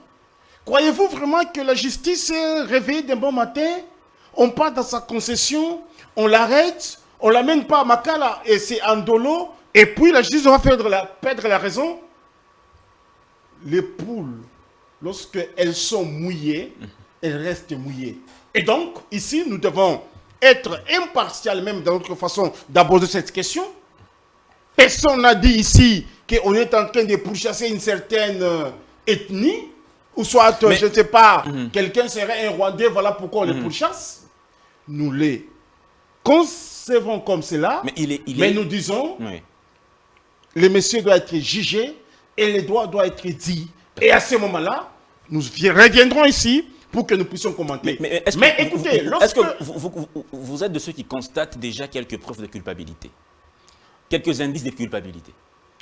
Croyez-vous vraiment que la justice est réveillée d'un bon matin? On part dans sa concession, on l'arrête, on ne l'amène pas à Makala et c'est Andolo, et puis la justice va perdre la raison? Les poules, lorsqu'elles sont mouillées, elles restent mouillées. Et donc, ici, nous devons être impartials même dans notre façon d'aborder cette question. Personne n'a dit ici qu'on est en train de pourchasser une certaine ethnie, ou soit, je ne sais pas, quelqu'un serait un Rwandais, voilà pourquoi on les pourchasse. Nous les concevons comme cela, mais nous disons, le monsieur doit être jugé, et les droits doivent être dits. Et à ce moment-là, nous reviendrons ici pour que nous puissions commenter. Mais écoutez, est-ce que vous êtes de ceux qui constatent déjà quelques preuves de culpabilité? Quelques indices de culpabilité?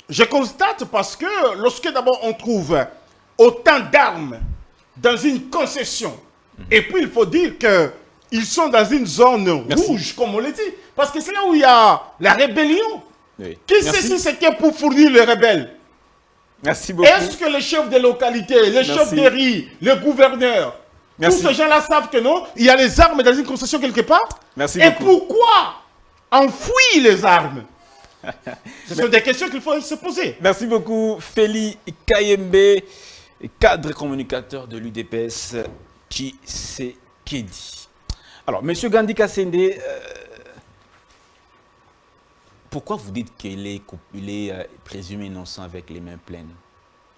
Je constate parce que lorsque d'abord on trouve autant d'armes dans une concession, et puis il faut dire qu'ils sont dans une zone rouge, comme on le dit, parce que c'est là où il y a la rébellion. Oui. Qui sait si c'était pour fournir les rebelles? Merci beaucoup. Est-ce que les chefs de localité, les chefs de riz, les gouverneurs, tous ces gens-là savent que non, il y a les armes dans une concession quelque part? Merci beaucoup. Et pourquoi enfouir les armes? Ce sont des questions qu'il faut se poser. Merci beaucoup, Feli Kayembe, cadre communicateur de l'UDPS Tshisekedi. Alors, M. Gandhi Kassende, pourquoi vous dites qu'il est présumé innocent avec les mains pleines?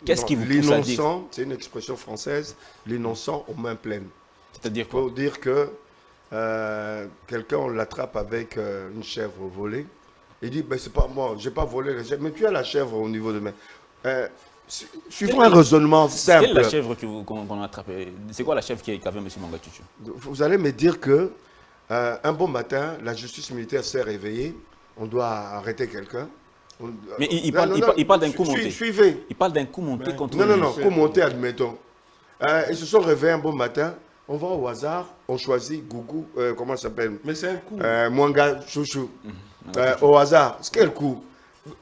Qu'est-ce qui vous pousse à dire? L'innocent, c'est une expression française, l'innocent aux mains pleines. C'est-à-dire quoi? Pour dire que quelqu'un, on l'attrape avec une chèvre volée, il dit, ben, c'est pas moi, je n'ai pas volé la chèvre, mais tu as la chèvre au niveau de main. Suivons un raisonnement simple. Quelle est la chèvre qu'on a attrapée? C'est quoi la chèvre qu'avait M. Mwanga Chouchou? Vous allez me dire que un bon matin, la justice militaire s'est réveillée, on doit arrêter quelqu'un. Mais il parle d'un coup monté. Suivez. Il parle d'un coup monté contre Non, coup monté, admettons. Ils se sont réveillés un bon matin, on va au hasard, on choisit Gougou, comment ça s'appelle? Mais c'est un coup. Mwanga Chouchou. Au hasard, c'est quel coup?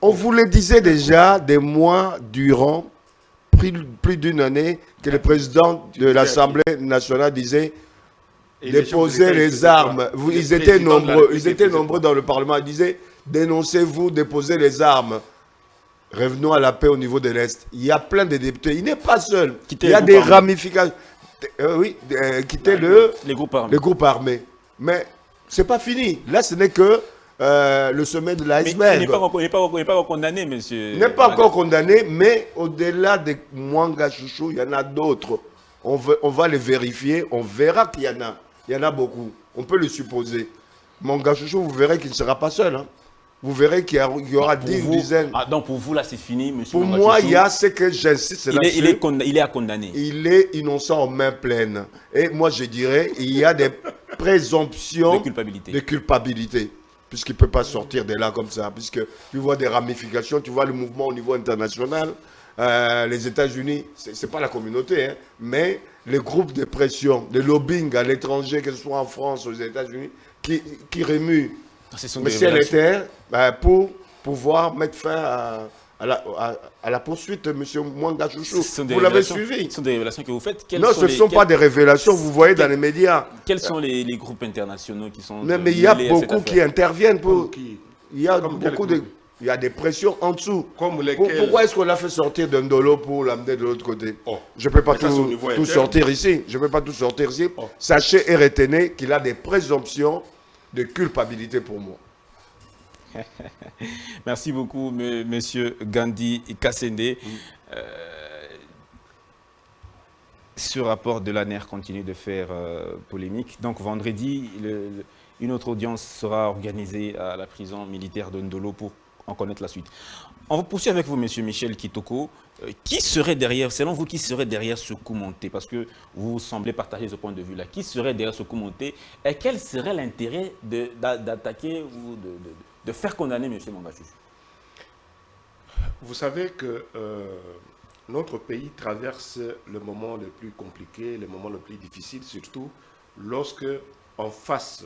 On vous le disait déjà des mois durant, plus d'une année, que le président de l'Assemblée nationale disait déposez les armes. Ils étaient nombreux dans le Parlement. Ils disaient dénoncez-vous, déposez les armes. Revenons à la paix au niveau de l'Est. Il y a plein de députés. Il n'est pas seul. Quitter Il y a les des groupes armés. ramifications. Quitter Les groupes armés. les groupes armés. Mais ce n'est pas fini. Là, ce n'est que le sommet de Mais l'iceberg. il n'est pas encore condamné, monsieur. Il n'est pas encore condamné, mais au-delà de Mwanga Chouchou, il y en a d'autres. On va les vérifier. On verra qu'il y en a. Il y en a beaucoup. On peut le supposer. Mwanga Chouchou, vous verrez qu'il ne sera pas seul. Hein. Vous verrez qu'il y aura Pour une vous- dizaine. Ah, donc pour vous, là, c'est fini, monsieur. Pour Mwanga moi, Chouchou. il y a ce que j'insiste là-dessus. Il est à condamner. Il est innocent en main pleine. Et moi, je dirais, il y a des présomptions De culpabilité. puisqu'il ne peut pas sortir de là comme ça. Puisque tu vois des ramifications, tu vois le mouvement au niveau international. Les États-Unis, ce n'est pas la communauté, hein, mais les groupes de pression, de lobbying à l'étranger, que ce soit en France ou aux États-Unis, qui remuent Ce sont des M. révélations. Letter pour pouvoir mettre fin à la poursuite de M. Mwanga Chouchou. Ce sont des Vous l'avez révélations- suivi. Ce sont des révélations que vous faites. Non, ce ne sont pas des révélations, vous voyez dans les médias. Quels sont les groupes internationaux qui sont. Mais il y a mêlés à cette beaucoup qui affaire? interviennent pour. Comme qui? Il y a Comme beaucoup quel de. Il y a des pressions en dessous. Comme lesquelles? Pourquoi est-ce qu'on l'a fait sortir d'un dolo pour l'amener de l'autre côté? Oh. Je ne peux pas Mais ça, c'est au niveau tout interne. sortir ici. Je ne peux pas tout sortir ici. Oh. Sachez et retenez qu'il a des présomptions de culpabilité pour moi. Merci beaucoup, monsieur Gandhi Kassende. Ce rapport de l'ANER continue de faire polémique. Donc vendredi, une autre audience sera organisée à la prison militaire de Ndolo pour en connaître la suite. On va poursuivre avec vous, monsieur Michel Kitoko. Qui serait derrière, selon vous, qui serait derrière ce coup monté? Parce que vous semblez partager ce point de vue-là. Qui serait derrière ce coup monté? Et quel serait l'intérêt d'attaquer ou de faire condamner M. Mwanga Chouchou? Vous savez que notre pays traverse le moment le plus compliqué, le moment le plus difficile, surtout lorsque en face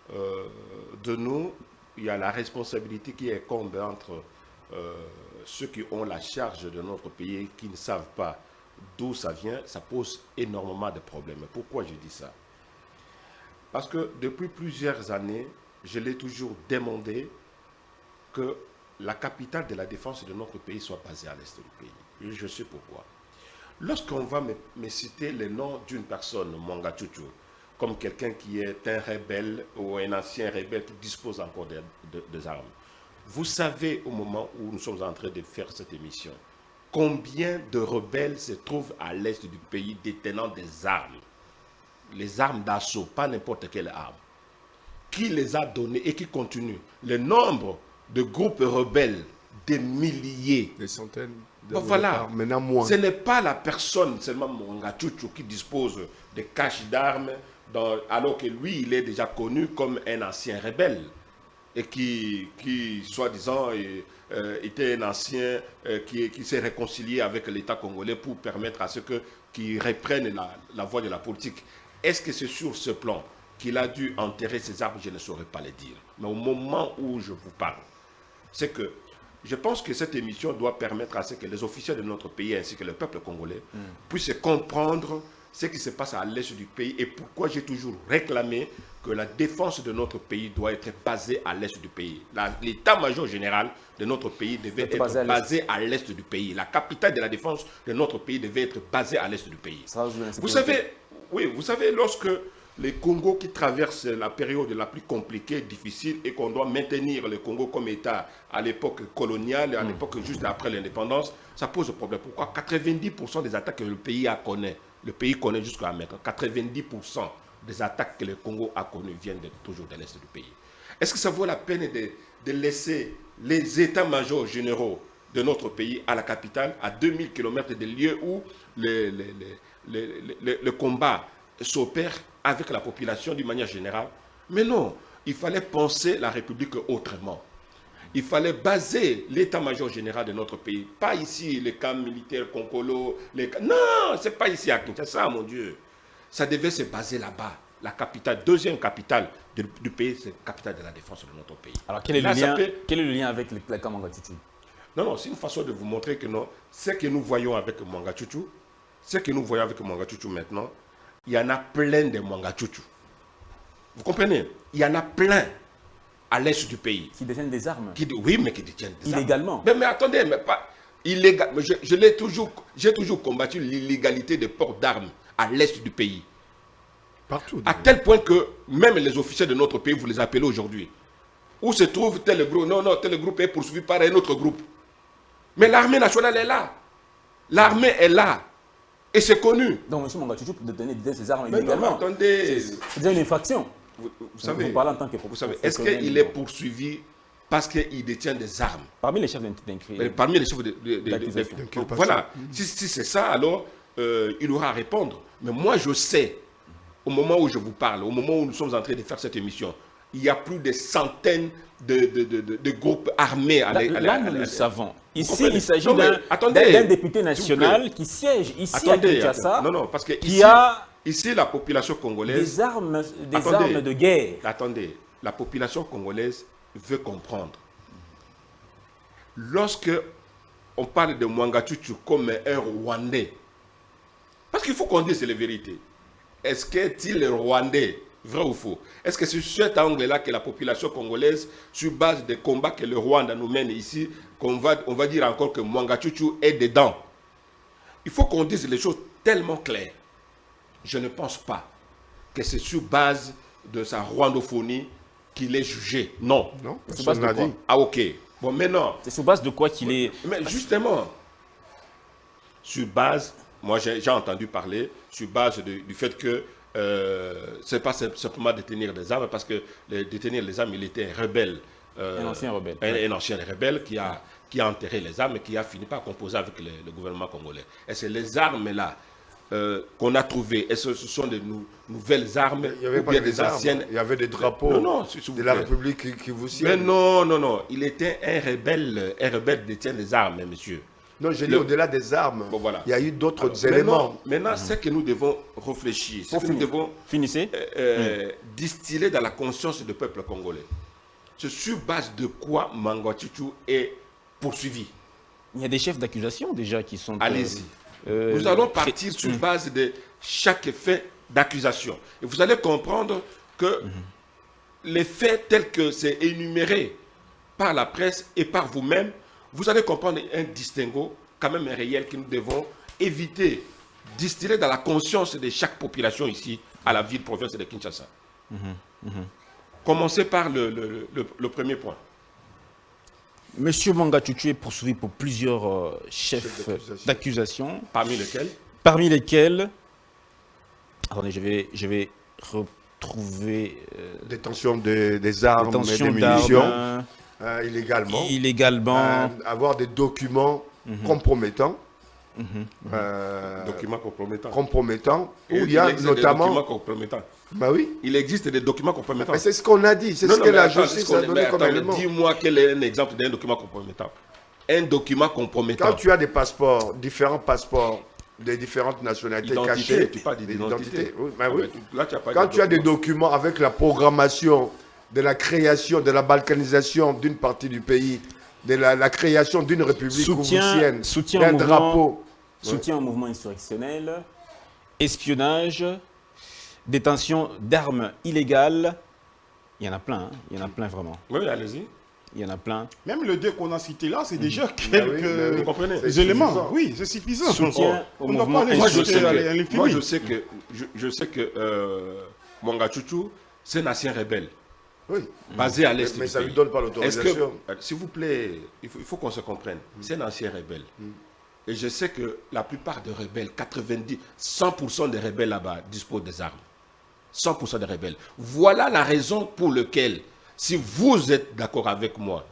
de nous, il y a la responsabilité qui incombe entre ceux qui ont la charge de notre pays, qui ne savent pas d'où ça vient. Ça pose énormément de problèmes. Pourquoi je dis ça? Parce que depuis plusieurs années, je l'ai toujours demandé que la capitale de la défense de notre pays soit basée à l'est du pays. Et je sais pourquoi. Lorsqu'on va me citer le nom d'une personne, Mwanga Chouchou, comme quelqu'un qui est un rebelle ou un ancien rebelle qui dispose encore des armes, vous savez au moment où nous sommes en train de faire cette émission, combien de rebelles se trouvent à l'est du pays détenant des armes? Les armes d'assaut, pas n'importe quelle arme. Qui les a données et qui continue? Le nombre de groupes rebelles, des milliers. Des centaines de Voilà. maintenant moins. Ce n'est pas la personne seulement Mwanga Chouchou qui dispose de caches d'armes, alors que lui, il est déjà connu comme un ancien rebelle et qui soi-disant, était un ancien qui s'est réconcilié avec l'État congolais pour permettre à ceux qui reprennent la voie de la politique. Est-ce que c'est sur ce plan qu'il a dû enterrer ses armes? Je ne saurais pas le dire. Mais au moment où je vous parle, c'est que je pense que cette émission doit permettre à ce que les officiels de notre pays ainsi que le peuple congolais puissent comprendre ce qui se passe à l'est du pays et pourquoi j'ai toujours réclamé que la défense de notre pays doit être basée à l'est du pays. L'état-major général de notre pays devait être basé à l'est du pays. La capitale de la défense de notre pays devait être basée à l'est du pays. Vous savez, lorsque les Congos qui traversent la période la plus compliquée, difficile, et qu'on doit maintenir le Congo comme État à l'époque coloniale, à l'époque juste après l'indépendance, ça pose problème. Pourquoi? 90% des attaques que le pays connaît jusqu'à maintenant, 90% des attaques que le Congo a connues viennent toujours de l'est du pays. Est-ce que ça vaut la peine de laisser les états-majors généraux de notre pays à la capitale, à 2000 km des lieux où le combat s'opère avec la population d'une manière générale? Mais non, il fallait penser la République autrement. Il fallait baser l'état-major général de notre pays. Pas ici, les camps militaires Konkolo. Non, c'est pas ici à Kinshasa, mon Dieu. Ça devait se baser là-bas. La capitale, deuxième capitale du pays, c'est la capitale de la défense de notre pays. Alors quel est le lien avec le camp Mwanga Chouchou? Non, c'est une façon de vous montrer que non, ce que nous voyons avec Mwanga Chouchou, maintenant, il y en a plein de Mwanga Chouchou. Vous comprenez? Il y en a plein. à l'est du pays. Qui détiennent des armes. Oui, mais qui détiennent des illégalement. armes. Mais attendez, mais pas illégal. J'ai toujours combattu l'illégalité des ports d'armes à l'est du pays. Partout. À tel point que même les officiers de notre pays, vous les appelez aujourd'hui. Où se trouve tel groupe? Non, tel groupe est poursuivi par un autre groupe. Mais l'armée nationale est là. L'armée est là. Et c'est connu. Donc, M. Mongatutu peut détenir ces armes mais illégalement. non, attendez. C'est déjà une infraction. Vous savez, vous parlez en tant que vous savez, est-ce qu'il est poursuivi parce qu'il détient des armes? Parmi les chefs d'incrimination. Parmi les chefs d'inculpation. Voilà. Si c'est ça, alors il aura à répondre. Mais moi, je sais, au moment où je vous parle, au moment où nous sommes en train de faire cette émission, il y a plus de centaines de groupes armés. Là, nous le savons. Ici, il s'agit d'un député national qui siège ici à Kinshasa. Non, parce que ici, la population congolaise... Des armes de guerre. Attendez, la population congolaise veut comprendre. Lorsque on parle de Mongatutu comme un Rwandais, parce qu'il faut qu'on dise la vérité. Est-ce qu'il est Rwandais? Vrai ou faux? Est-ce que c'est sur cet angle-là que la population congolaise, sur base des combats que le Rwanda nous mène ici, on va dire encore que Mongatutu est dedans? Il faut qu'on dise les choses tellement claires. Je ne pense pas que c'est sur base de sa rwandophonie qu'il est jugé. Non. Non, c'est sur base de quoi? Ah, ok. Bon, maintenant... C'est sur base de quoi qu'il est... Mais justement, sur base... Moi, j'ai entendu parler sur base du fait que ce n'est pas simplement détenir des armes, parce que détenir les armes, il était un rebelle. Un ancien rebelle. Un ancien rebelle qui a enterré les armes et qui a fini par composer avec le gouvernement congolais. Et c'est les armes-là qu'on a trouvées. Et ce sont des nouvelles armes. Il y avait pas des anciennes. Il y avait des drapeaux de la République qui vous sied. Mais non. Il était un rebelle détient des armes, monsieur. Non, j'ai dit au-delà des armes, bon, voilà. Il y a eu d'autres éléments. Maintenant, c'est que nous devons réfléchir, c'est que nous devons distiller dans la conscience du peuple congolais. C'est sur base de quoi Mongatutu est poursuivi. Il y a des chefs d'accusation déjà qui sont... Allez-y. Nous allons partir sur base de chaque fait d'accusation. Et vous allez comprendre que les faits tels que c'est énuméré par la presse et par vous-même, vous allez comprendre un distinguo quand même réel que nous devons éviter, distiller dans la conscience de chaque population ici à la ville-province de Kinshasa. Commencez par le premier point. Monsieur Mongatutu est poursuivi pour plusieurs chefs d'accusation. Parmi lesquels Attendez, je vais retrouver... détention des armes et des munitions. Illégalement. Avoir des documents compromettants. Documents compromettants. Où il y a notamment... Des documents compromettants. Bah oui. Il existe des documents compromettants. C'est ce qu'on a dit. C'est ce que la justice a donné comme élément. Dis-moi quel est un exemple d'un document compromettant. Un document compromettant. Quand tu as des passeports, différents passeports, des différentes nationalités cachées. Tu parles d'identité. Oui, bah oui. Quand tu as des documents avec la programmation de la création, de la balkanisation d'une partie du pays, de la création d'une république ouvrienne, d'un drapeau. Soutien au mouvement insurrectionnel, espionnage, détention d'armes illégales. Il y en a plein, il y en a plein vraiment. Oui, allez-y. Il y en a plein. Même le deux qu'on a cité là, c'est déjà quelques éléments. Oui, c'est suffisant. Soutien au mouvement insurrectionnel. Moi, je sais que Mongatutu, c'est un ancien rebelle. Oui. Basé à l'est. Mais ça ne lui donne pas l'autorisation. S'il vous plaît, il faut qu'on se comprenne. C'est un ancien rebelle. Et je sais que la plupart des rebelles, 100% des rebelles là-bas disposent des armes. 100% des rebelles. Voilà la raison pour laquelle, si vous êtes d'accord avec moi,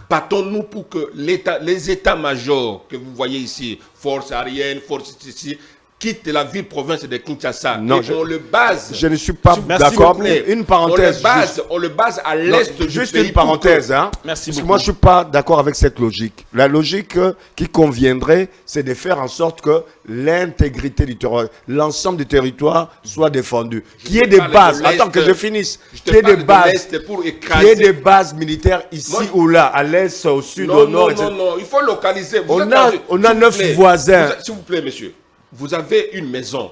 battons-nous pour que les états-majors que vous voyez ici, force aérienne, force ici, quittent la ville-province de Kinshasa. Non, on le base. Je ne suis pas d'accord. Une parenthèse. On le base à l'est du pays. Juste une parenthèse. Merci parce beaucoup. que moi, je ne suis pas d'accord avec cette logique. La logique qui conviendrait, c'est de faire en sorte que l'intégrité du territoire, l'ensemble du territoire soit défendu. Qu'il y ait des bases. Attends que je finisse. Qu'il y ait des bases militaires ici ou là, à l'est, au sud, au nord, etc. Non, il faut localiser. On a 9 voisins. S'il vous plaît, monsieur. Vous avez une maison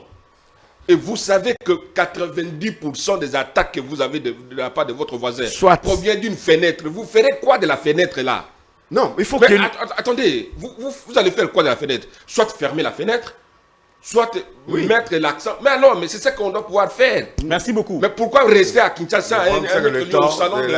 Et vous savez que 90% des attaques que vous avez de la part de votre voisin proviennent d'une fenêtre. Vous ferez quoi de la fenêtre là? Non, il faut que... Attendez, vous allez faire quoi de la fenêtre? Soit fermer la fenêtre, soit mettre l'accent. Mais alors, mais c'est ça qu'on doit pouvoir faire. Merci beaucoup. Mais pourquoi rester à Kinshasa? Le temps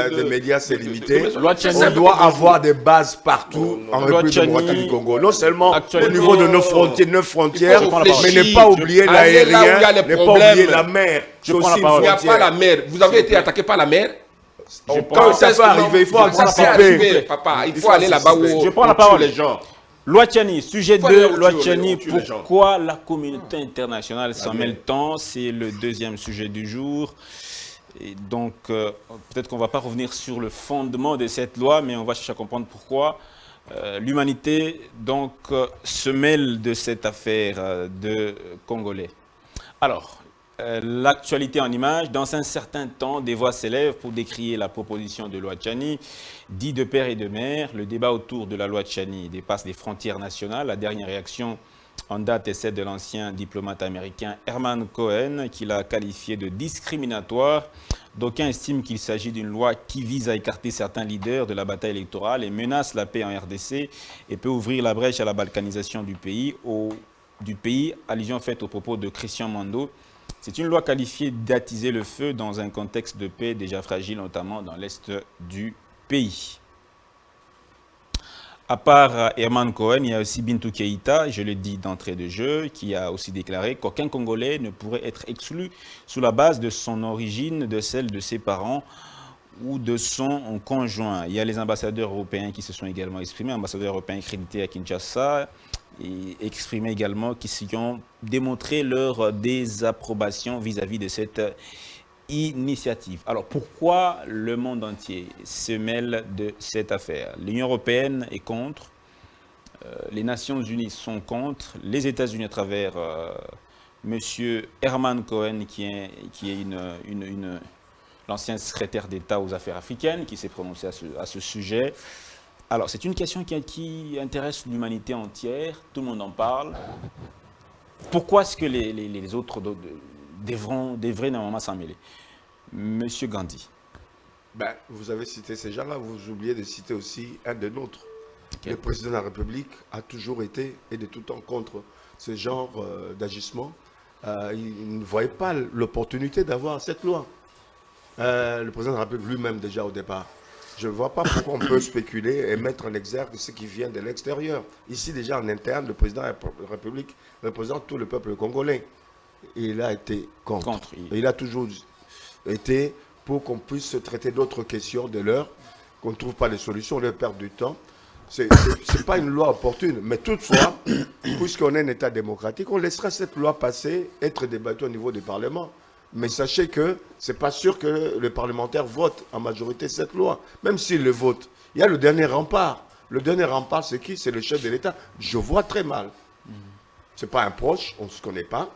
des médias, c'est limité. On doit avoir des bases partout en République démocratique du Congo. Non seulement au niveau de nos frontières, mais ne pas oublier l'aérien, ne pas oublier la mer. Il n'y a pas la mer. Vous avez été attaqué par la mer? Quand ça peut arriver, il faut anticiper. Papa, il faut aller là-bas où je prends la parole. Les gens. Loachani, sujet 2, Loachani, pourquoi la communauté internationale s'en mêle tant? C'est le deuxième sujet du jour. Et donc, peut-être qu'on ne va pas revenir sur le fondement de cette loi, mais on va chercher à comprendre pourquoi l'humanité donc se mêle de cette affaire de Congolais. Alors, l'actualité en images, dans un certain temps, des voix s'élèvent pour décrier la proposition de loi Tchani, dit de père et de mère. Le débat autour de la loi Tchani dépasse les frontières nationales. La dernière réaction en date est celle de l'ancien diplomate américain Herman Cohen, qui l'a qualifié de discriminatoire. D'aucuns estiment qu'il s'agit d'une loi qui vise à écarter certains leaders de la bataille électorale et menace la paix en RDC et peut ouvrir la brèche à la balkanisation du pays. Allusion faite au propos de Christian Mando. C'est une loi qualifiée d'attiser le feu dans un contexte de paix déjà fragile, notamment dans l'est du pays. À part Herman Cohen, il y a aussi Bintou Keïta, je le dis d'entrée de jeu, qui a aussi déclaré qu'aucun Congolais ne pourrait être exclu sous la base de son origine, de celle de ses parents ou de son conjoint. Il y a les ambassadeurs européens qui se sont également exprimés, ambassadeurs européens accrédités à Kinshasa, et exprimé également qui ont démontré leur désapprobation vis-à-vis de cette initiative. Alors pourquoi le monde entier se mêle de cette affaire? L'Union européenne est contre, les Nations Unies sont contre, les États-Unis à travers M. Herman Cohen qui est l'ancien secrétaire d'État aux affaires africaines qui s'est prononcé à ce sujet. Alors, c'est une question qui intéresse l'humanité entière, tout le monde en parle. Pourquoi est-ce que les autres devraient normalement s'en mêler? Monsieur Gandhi. Vous avez cité ces gens-là, vous oubliez de citer aussi un des nôtres. Okay. Le président de la République a toujours été et de tout temps contre ce genre d'agissement. Il ne voyait pas l'opportunité d'avoir cette loi. Le président de la République lui-même déjà au départ. Je ne vois pas pourquoi on peut spéculer et mettre en exergue ce qui vient de l'extérieur. Ici, déjà en interne, le président de la République représente tout le peuple congolais. Et il a été contre. Et il a toujours été pour qu'on puisse se traiter d'autres questions de l'heure, qu'on ne trouve pas de solutions, on leur perd du temps. Ce n'est pas une loi opportune. Mais toutefois, puisqu'on est un État démocratique, on laissera cette loi passer, être débattue au niveau du Parlement. Mais sachez que ce n'est pas sûr que les parlementaires votent en majorité cette loi. Même s'ils le votent, il y a le dernier rempart. Le dernier rempart, c'est qui? C'est le chef de l'État. Je vois très mal. Ce n'est pas un proche, on ne se connaît pas.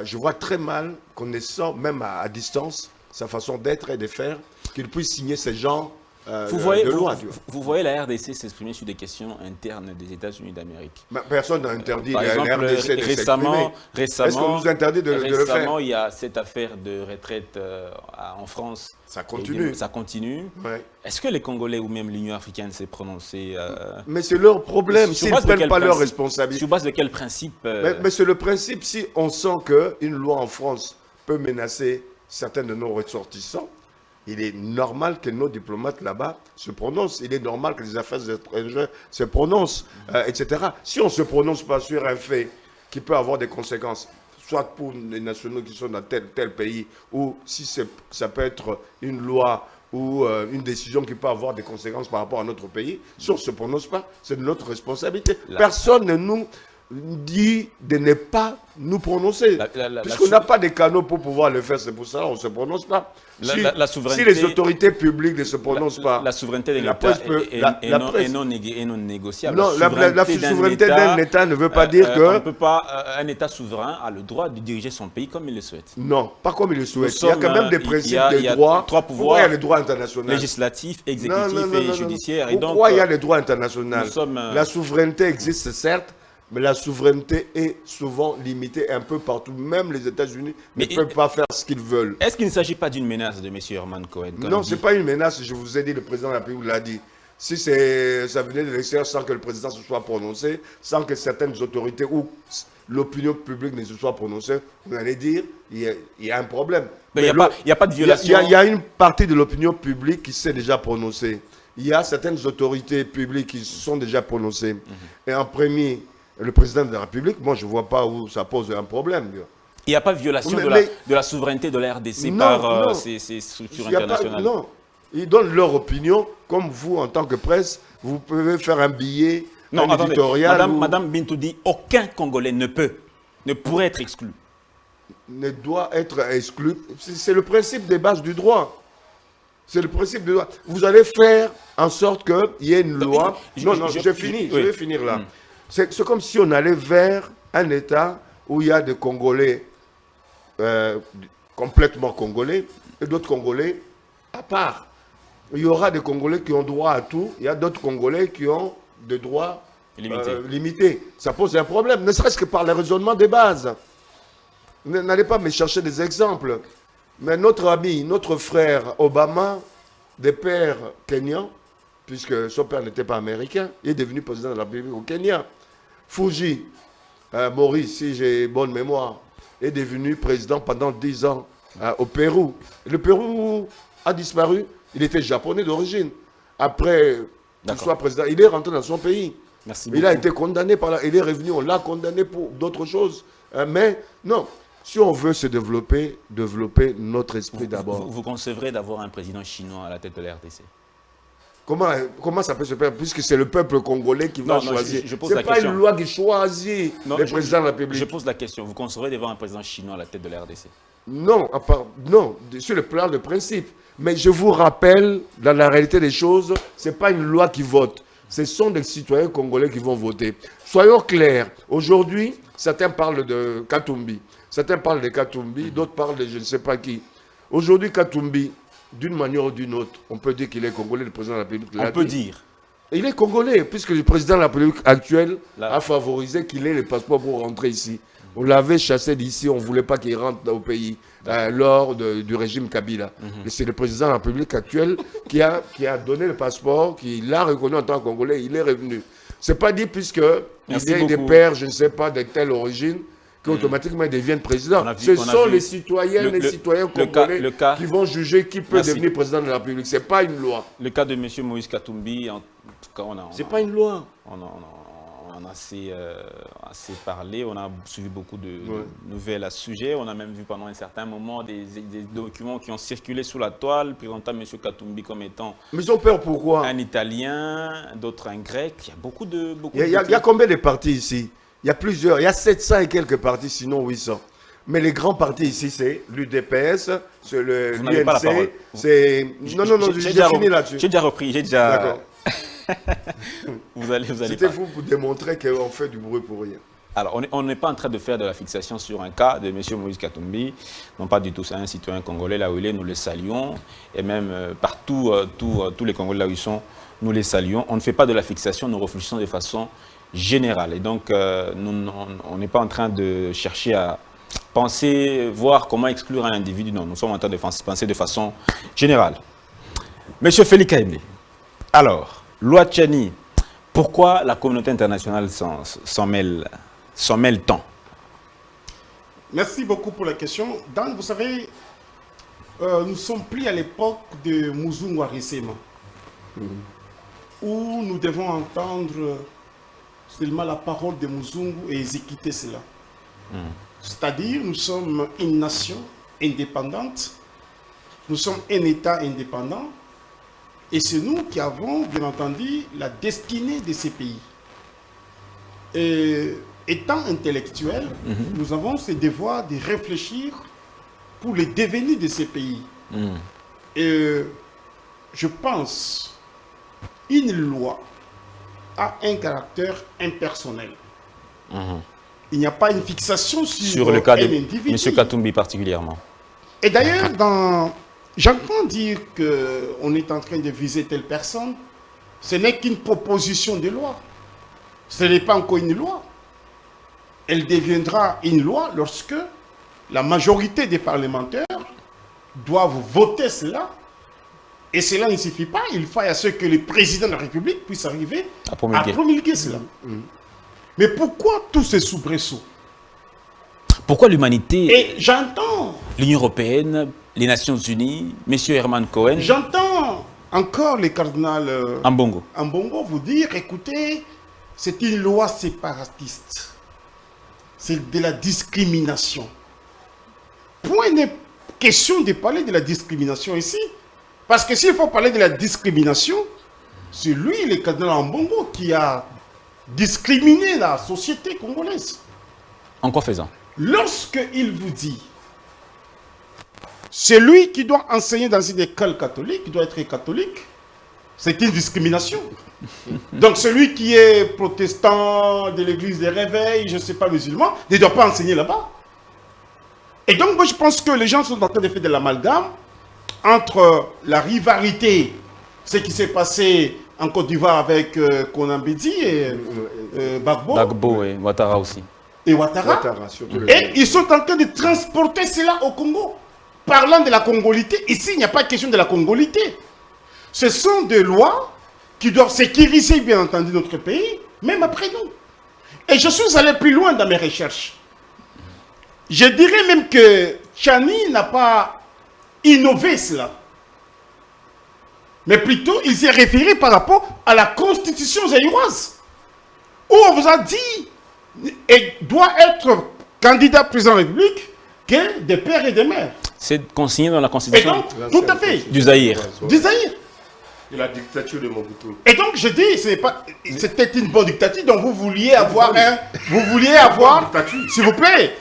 Je vois très mal, connaissant même à distance sa façon d'être et de faire, qu'il puisse signer ce genre de loi. Vous voyez la RDC s'exprimer sur des questions internes des États-Unis d'Amérique. Personne n'a interdit la RDC de s'exprimer. Récemment, est-ce qu'on nous interdit de le faire? Récemment, il y a cette affaire de retraite en France. Ça continue. Ça continue. Ouais. Est-ce que les Congolais ou même l'Union africaine s'est prononcée Mais c'est leur problème, s'ils ne prennent pas leurs responsabilités. Sur base de quel principe Mais c'est le principe, si on sent qu'une loi en France peut menacer certains de nos ressortissants, il est normal que nos diplomates là-bas se prononcent. Il est normal que les affaires étrangères se prononcent, etc. Si on ne se prononce pas sur un fait qui peut avoir des conséquences, soit pour les nationaux qui sont dans tel pays, ou si ça peut être une loi ou une décision qui peut avoir des conséquences par rapport à notre pays, si on ne se prononce pas, c'est de notre responsabilité. Personne ne nous dit de ne pas nous prononcer. Puisqu'on n'a pas de canaux pour pouvoir le faire, c'est pour ça qu'on ne se prononce pas. Si les autorités publiques ne se prononcent pas... La souveraineté de l'État est non négociable. Non, la souveraineté d'un État ne veut pas dire que... Un État souverain a le droit de diriger son pays comme il le souhaite. Non, pas comme il le souhaite. Il y a quand même des principes de droit. Trois pouvoirs. Il y a les droits internationaux. Législatif, exécutif et judiciaire. Pourquoi il y a les droits internationaux? La souveraineté existe certes, Mais la souveraineté est souvent limitée un peu partout. Même les États-Unis ne peuvent pas faire ce qu'ils veulent. Est-ce qu'il ne s'agit pas d'une menace de M. Herman Cohen? Non, ce n'est pas une menace, je vous ai dit, le président de la République l'a dit. Si ça venait de l'extérieur sans que le président se soit prononcé, sans que certaines autorités ou l'opinion publique ne se soit prononcée, on allait dire il y a un problème. Mais il n'y a pas de violation. Il y a une partie de l'opinion publique qui s'est déjà prononcée. Il y a certaines autorités publiques qui se sont déjà prononcées. Et en premier, le président de la République, moi je ne vois pas où ça pose un problème. Il n'y a pas de violation de la souveraineté de la RDC par ces structures internationales. Non, ils donnent leur opinion, comme vous en tant que presse, vous pouvez faire un billet, un éditorial. Madame Bintou dit aucun Congolais ne pourrait être exclu. Ne doit être exclu. C'est le principe des bases du droit. C'est le principe du droit. Vous allez faire en sorte qu'il y ait une loi. Je vais finir là. C'est comme si on allait vers un État où il y a des Congolais complètement Congolais et d'autres Congolais à part. Il y aura des Congolais qui ont droit à tout, il y a d'autres Congolais qui ont des droits limités. Ça pose un problème, ne serait-ce que par le raisonnement des bases. N'allez pas me chercher des exemples. Mais notre ami, notre frère Obama, des pères kenyans, puisque son père n'était pas américain, il est devenu président de la République au Kenya. Fuji, Maurice, si j'ai bonne mémoire, est devenu président pendant 10 ans au Pérou. Le Pérou a disparu, il était japonais d'origine. Après qu'il soit président, il est rentré dans son pays. Il a été condamné il est revenu, on l'a condamné pour d'autres choses. Mais non, si on veut se développer notre esprit d'abord. Vous concevrez d'avoir un président chinois à la tête de la RDC? Comment ça peut se faire, puisque c'est le peuple congolais qui va choisir? Ce n'est pas une loi qui choisit le président de la République. Je pose la question. Vous concevrez d'avoir un président chinois à la tête de la RDC? Non, sur le plan de principe. Mais je vous rappelle, dans la réalité des choses, ce n'est pas une loi qui vote. Ce sont des citoyens congolais qui vont voter. Soyons clairs. Aujourd'hui, certains parlent de Katumbi. Certains parlent de Katumbi, d'autres parlent de je ne sais pas qui. Aujourd'hui, Katumbi, d'une manière ou d'une autre, on peut dire qu'il est congolais, le président de la République. On peut dire. Il est congolais, puisque le président de la République actuelle a favorisé qu'il ait le passeport pour rentrer ici. On l'avait chassé d'ici, on ne voulait pas qu'il rentre au pays lors du régime Kabila. Et c'est le président de la République actuelle qui a donné le passeport, qui l'a reconnu en tant que Congolais, il est revenu. Ce n'est pas dit puisqu'il y a des pères, je ne sais pas, de telle origine, qu'automatiquement ils deviennent présidents. Ce sont les citoyens, les citoyens congolais qui vont juger qui peut devenir président de la République. Ce n'est pas une loi. Le cas de M. Moïse Katumbi, en tout cas, ce n'est pas une loi. On a assez parlé, on a suivi beaucoup de nouvelles à ce sujet. On a même vu pendant un certain moment des documents qui ont circulé sous la toile, présentant M. Katumbi comme étant Mais ils ont peur pourquoi? Un Italien, d'autres un Grec. Il y a beaucoup de... Il y a combien de partis ici? Il y a plusieurs, il y a 700 et quelques partis, sinon 800. Mais les grands partis ici, c'est l'UDPS, c'est l'UNC, c'est... Non, j'ai fini là-dessus. J'ai déjà repris, j'ai déjà... D'accord. vous allez C'était vous pour démontrer qu'on fait du bruit pour rien. Alors, on n'est pas en train de faire de la fixation sur un cas de M. Moïse Katumbi. Non, pas du tout. C'est un citoyen congolais là où il est, nous le saluons. Et même partout, tous les Congolais là où ils sont, nous les saluons. On ne fait pas de la fixation, nous réfléchissons de façon générale. Et donc, on n'est pas en train de chercher à penser, voir comment exclure un individu. Non, nous sommes en train de penser de façon générale. Monsieur Félix Kaïmé, alors... Loi Tchani, pourquoi la communauté internationale s'en mêle tant? Merci beaucoup pour la question. Dan, vous savez, nous sommes pris à l'époque de Muzungu Arisema, où nous devons entendre seulement la parole de Muzungu et exécuter cela. C'est-à-dire, nous sommes une nation indépendante, nous sommes un État indépendant, et c'est nous qui avons, bien entendu, la destinée de ces pays. Et étant intellectuels, nous avons ce devoir de réfléchir pour le devenir de ces pays. Et je pense qu'une loi a un caractère impersonnel. Il n'y a pas une fixation sur le cas de individu. M. Katumbi particulièrement. Et d'ailleurs, j'entends dire qu'on est en train de viser telle personne. Ce n'est qu'une proposition de loi. Ce n'est pas encore une loi. elle deviendra une loi lorsque la majorité des parlementaires doivent voter cela. Et cela ne suffit pas. Il faut à ce que le président de la République puisse arriver à promulguer cela. Mais pourquoi tous ces soubresauts? Pourquoi l'humanité, et j'entends l'Union européenne, les Nations Unies, M. Herman Cohen, j'entends encore les cardinal Ambongo vous dire, écoutez, c'est une loi séparatiste. C'est de la discrimination. Point de question de parler de la discrimination ici. Parce que s'il faut parler de la discrimination, c'est lui, le cardinal Ambongo, qui a discriminé la société congolaise. En quoi faisant? Lorsqu'il vous dit, celui qui doit enseigner dans une école catholique, qui doit être catholique, c'est une discrimination. Donc celui qui est protestant de l'église des réveils, je ne sais pas, musulman, ne doit pas enseigner là-bas. Et donc moi je pense que les gens sont en train de faire de l'amalgame entre la rivalité, ce qui s'est passé en Côte d'Ivoire avec Konambedi et Gbagbo et Ouattara aussi. Et Ouattara. Et ils sont en train de transporter cela au Congo. Parlant de la congolité, ici il n'y a pas question de la congolité. Ce sont des lois qui doivent sécuriser bien entendu notre pays, même après nous. Et je suis allé plus loin dans mes recherches. Je dirais même que Tchani n'a pas innové cela. Mais plutôt, il s'est référé par rapport à la constitution zaïroise, où on vous a dit, et doit être candidat président de la République, que des pères et des mères. C'est consigné dans la constitution. Et donc, tout à fait. Du Zaïre. Du Zaïre. De la dictature de Mobutu. Et donc, je dis, c'était une bonne dictature, donc vous vouliez avoir s'il vous plaît,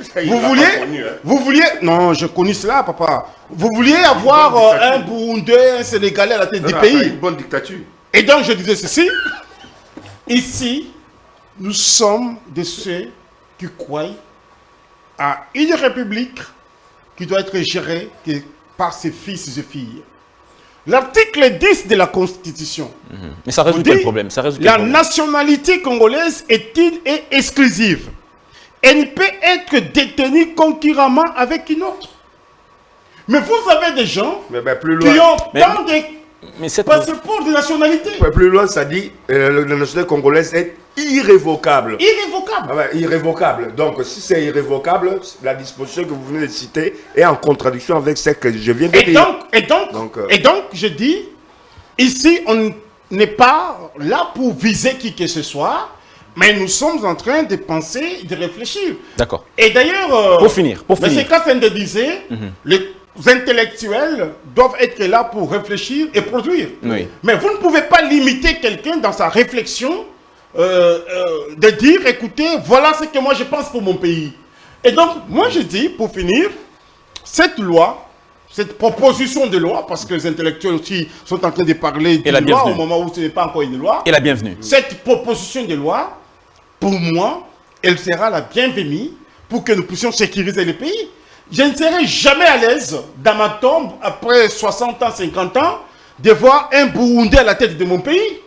vous vouliez, non, je connais cela, papa. Vous vouliez avoir un Burundais, un Sénégalais à la tête du pays. Une bonne dictature. Et donc, je disais ceci, ici, nous sommes de ceux qui croient à une république qui doit être gérée par ses fils et filles. L'article 10 de la Constitution. Mais ça résout quel problème? La nationalité congolaise est une et exclusive. Elle ne peut être détenue concurremment avec une autre. Mais vous avez des gens qui ont tant de passeports de nationalité. Plus loin, ça dit la nationalité congolaise est irrévocable. Irrévocable. Ah ouais, irrévocable. Donc, si c'est irrévocable, la disposition que vous venez de citer est en contradiction avec ce que je viens de dire. Et donc, je dis, ici, on n'est pas là pour viser qui que ce soit, mais nous sommes en train de penser, de réfléchir. D'accord. Et d'ailleurs, pour finir. M. Kassende disait, les intellectuels doivent être là pour réfléchir et produire. Oui. Mais vous ne pouvez pas limiter quelqu'un dans sa réflexion de dire, écoutez, voilà ce que moi je pense pour mon pays. Et donc, moi je dis, pour finir, cette loi, cette proposition de loi, parce que les intellectuels aussi sont en train de parler d'une loi au moment où ce n'est pas encore une loi. Et la bienvenue. Cette proposition de loi, pour moi, elle sera la bienvenue pour que nous puissions sécuriser le pays. Je ne serai jamais à l'aise dans ma tombe, après 60 ans, 50 ans, de voir un Burundais à la tête de mon pays.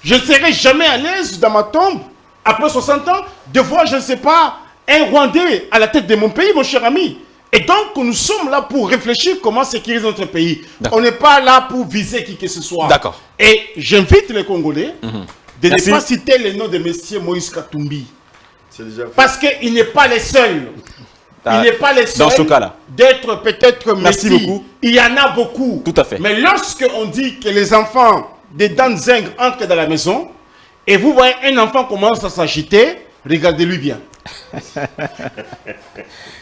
Je ne serai jamais à l'aise dans ma tombe, après 60 ans, de voir, je ne sais pas, un Rwandais à la tête de mon pays, mon cher ami. Et donc, nous sommes là pour réfléchir comment sécuriser notre pays. On n'est pas là pour viser qui que ce soit. D'accord. Et j'invite les Congolais de ne pas citer le nom de M. Moïse Katumbi. Parce qu'il n'est pas le seul. Il n'est pas le seul dans ce cas-là d'être peut-être Merci beaucoup. Il y en a beaucoup. Tout à fait. Mais lorsqu'on dit que les enfants des Danzeng entrent dans la maison, et vous voyez un enfant commence à s'agiter, regardez-lui bien.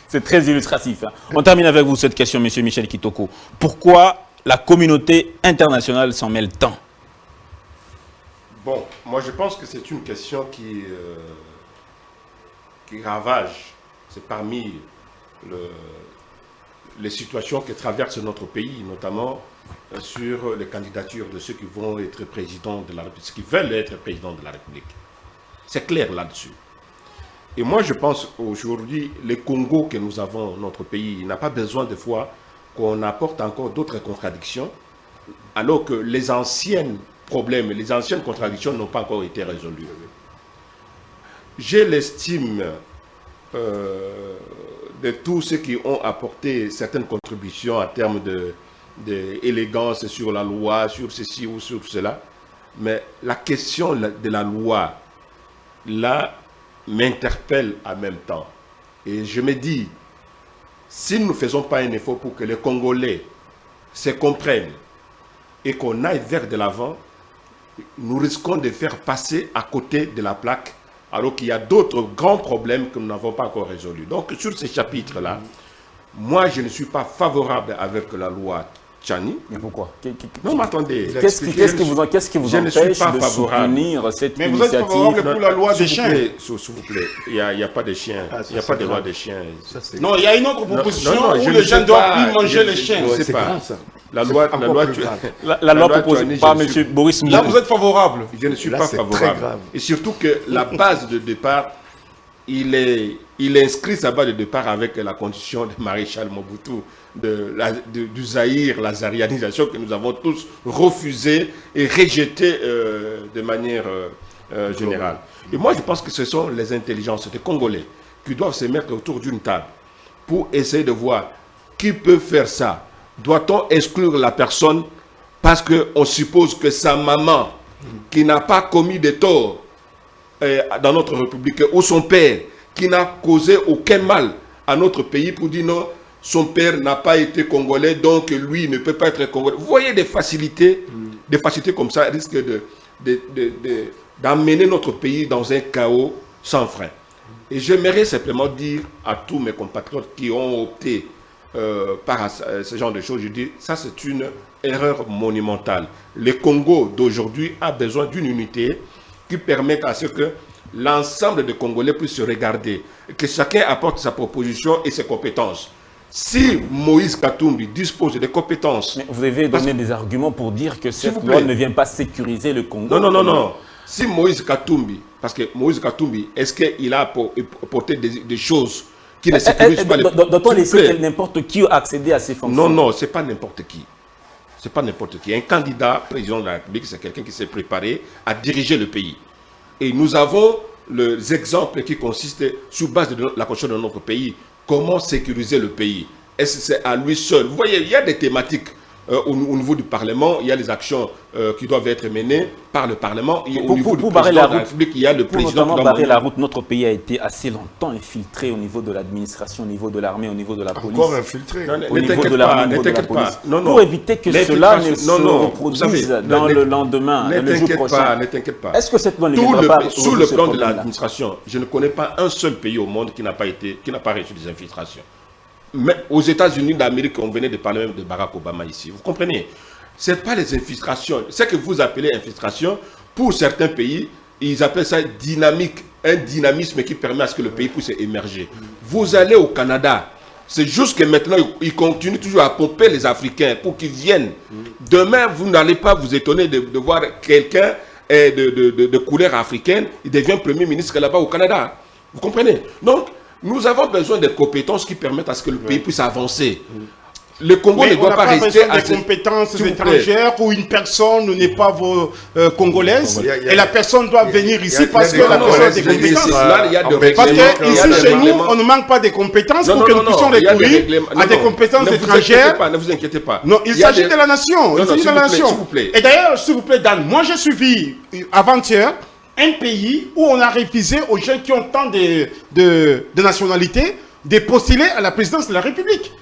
C'est très illustratif. Hein. On termine avec vous cette question, M. Michel Kitoko. Pourquoi la communauté internationale s'en mêle tant? Bon, moi je pense que c'est une question qui ravage. C'est parmi les situations que traverse notre pays, notamment sur les candidatures de ceux qui vont être présidents de la République, ceux qui veulent être présidents de la République. C'est clair là-dessus. Et moi, je pense aujourd'hui, le Congo que nous avons, notre pays, n'a pas besoin de fois qu'on apporte encore d'autres contradictions, alors que les anciens problèmes, les anciennes contradictions n'ont pas encore été résolues. J'ai l'estime de tous ceux qui ont apporté certaines contributions en termes d'élégance sur la loi, sur ceci ou sur cela. Mais la question de la loi, là, m'interpelle en même temps. Et je me dis, si nous ne faisons pas un effort pour que les Congolais se comprennent et qu'on aille vers de l'avant, nous risquons de faire passer à côté de la plaque, alors qu'il y a d'autres grands problèmes que nous n'avons pas encore résolus. Donc, sur ces chapitres-là, moi, je ne suis pas favorable avec la loi Tchani. Mais pourquoi? Non, mais attendez. Qu'est-ce qui vous empêche de soutenir cette mais vous êtes initiative? favorable pour la loi des chiens? S'il vous plaît, il n'y a pas de chiens. Il n'y a pas de loi des chiens. Non, il y a une autre proposition où je les ne gens sais doivent pas, plus manger les chiens. Je ne sais pas. ça. La loi proposée par M. Boris Là, Moulin. vous êtes favorable. Je ne suis Là, pas c'est favorable. très grave. Et surtout que la base de départ, il est inscrit sa base de départ avec la condition de Maréchal Mobutu, du Zaïre, la zaïrianisation que nous avons tous refusé et rejeté de manière générale. Et moi, je pense que ce sont les intelligences des Congolais qui doivent se mettre autour d'une table pour essayer de voir qui peut faire ça. Doit-on exclure la personne parce qu'on suppose que sa maman, qui n'a pas commis de tort dans notre République, ou son père, qui n'a causé aucun mal à notre pays, pour dire non, son père n'a pas été congolais, donc lui ne peut pas être congolais. Vous voyez des facilités comme ça risquent d'amener notre pays dans un chaos sans frein. Et j'aimerais simplement dire à tous mes compatriotes qui ont opté par ce genre de choses, je dis, ça c'est une erreur monumentale. Le Congo d'aujourd'hui a besoin d'une unité qui permette à ce que l'ensemble des Congolais puissent se regarder, que chacun apporte sa proposition et ses compétences. Si Moïse Katumbi dispose des compétences... Mais vous avez donné des arguments pour dire que cette loi ne vient pas sécuriser le Congo. Non. Si Moïse Katumbi, parce que Moïse Katumbi, est-ce qu'il a apporté des choses qui ne sécurisent pas le Congo? Doit-on laisser n'importe qui accéder à ces fonctions? Non, ce n'est pas n'importe qui. Ce n'est pas n'importe qui. Un candidat président de la République, c'est quelqu'un qui s'est préparé à diriger le pays. Et nous avons les exemples qui consistent sur base de la constitution de notre pays. Comment sécuriser le pays? Est-ce que c'est à lui seul? Vous voyez, il y a des thématiques au niveau du Parlement, il y a les actions qui doivent être menées par le Parlement. Et au niveau du président de la République, il y a le président qui doit barrer la route. Notre pays a été assez longtemps infiltré au niveau de l'administration, au niveau de l'armée, au niveau de la police. Encore infiltré. Au niveau de l'armée, au niveau de la police. Pour éviter que cela ne se reproduise dans le lendemain, le jour prochain. Ne t'inquiète pas. Est-ce que cette loi ne viendra pas sous le plan de l'administration, je ne connais pas un seul pays au monde qui n'a pas reçu des infiltrations. Mais aux États-Unis d'Amérique, on venait de parler même de Barack Obama ici. Vous comprenez? Ce n'est pas les infiltrations. Ce que vous appelez infiltration, pour certains pays, ils appellent ça dynamique, un dynamisme qui permet à ce que le pays puisse émerger. Vous allez au Canada, c'est juste que maintenant, ils continuent toujours à pomper les Africains pour qu'ils viennent. Demain, vous n'allez pas vous étonner de voir quelqu'un de couleur africaine, il devient Premier ministre là-bas au Canada. Vous comprenez? Donc, nous avons besoin de compétences qui permettent à ce que le pays puisse avancer. Le Congo ne doit pas rester à des compétences étrangères où une personne n'est pas congolaise et la personne doit venir ici parce que la personne a des compétences. Parce qu'ici, chez nous, on ne manque pas de compétences pour que nous puissions recourir à des compétences étrangères. Ne vous inquiétez pas. Non, il s'agit de la nation. Il s'agit de la nation. Et d'ailleurs, s'il vous plaît, Dan, moi j'ai suivi avant-hier un pays où on a refusé aux gens qui ont tant de nationalités de postuler à la présidence de la République.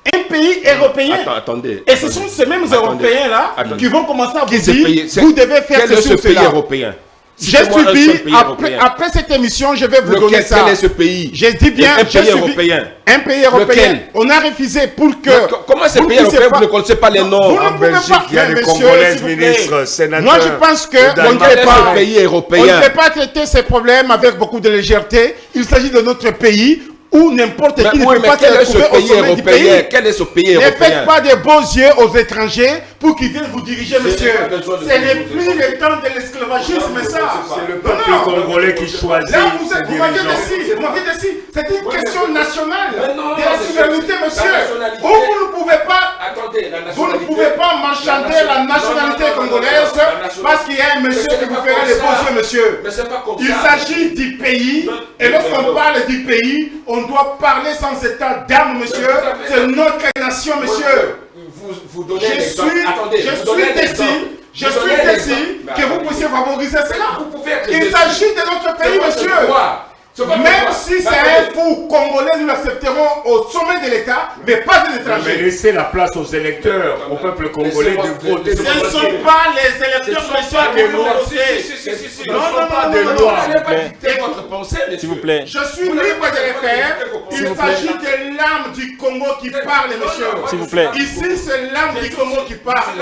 Un pays européen. Attendez. Et ce sont ces mêmes Européens-là qui vont commencer à vous dire ce vous devez faire ceci ou cela. Européen? J'ai suivi, après cette émission, je vais vous donner ça. Quel est ce pays? J'ai dit bien, un pays européen. Un pays européen. On a refusé pour que... Comment ces pays européens, vous ne connaissez pas les noms? En Belgique, il y a des Congolais, ministres, sénateurs. Moi, je pense que on ne peut pas traiter ces problèmes avec beaucoup de légèreté. Il s'agit de notre pays où n'importe qui ne peut pas se retrouver au sommet du pays. Quel est ce pays européen? Ne faites pas des beaux yeux aux étrangers pour qu'ils viennent vous diriger, monsieur. Ce n'est plus le temps de l'esclavagisme, ça. C'est le peuple congolais qui choisit. Là, vous m'avez dit, C'est une question nationale non, de la souveraineté, monsieur. Ou vous ne pouvez pas, vous ne pouvez pas m'enchanter la nationalité congolaise parce qu'il y a un monsieur qui vous ferait les beaux yeux, monsieur. Mais c'est pas comme Il ça. s'agit du pays, et lorsqu'on parle du pays, on doit parler sans état d'âme, monsieur. C'est notre nation, monsieur. Vous donnez Je suis déçu que vous puissiez favoriser cela. Il s'agit de notre pays, monsieur. Même si c'est un fou congolais, nous l'accepterons au sommet de l'État, mais pas des étrangers. Mais laissez la place aux électeurs, au peuple congolais de voter. Ce ne sont pas les électeurs qui vont voter. Non, s'il vous plaît. Je suis libre de les faire. Il s'agit de l'âme du Congo qui parle, monsieur. S'il vous plaît. Ici, c'est l'âme du Congo qui parle.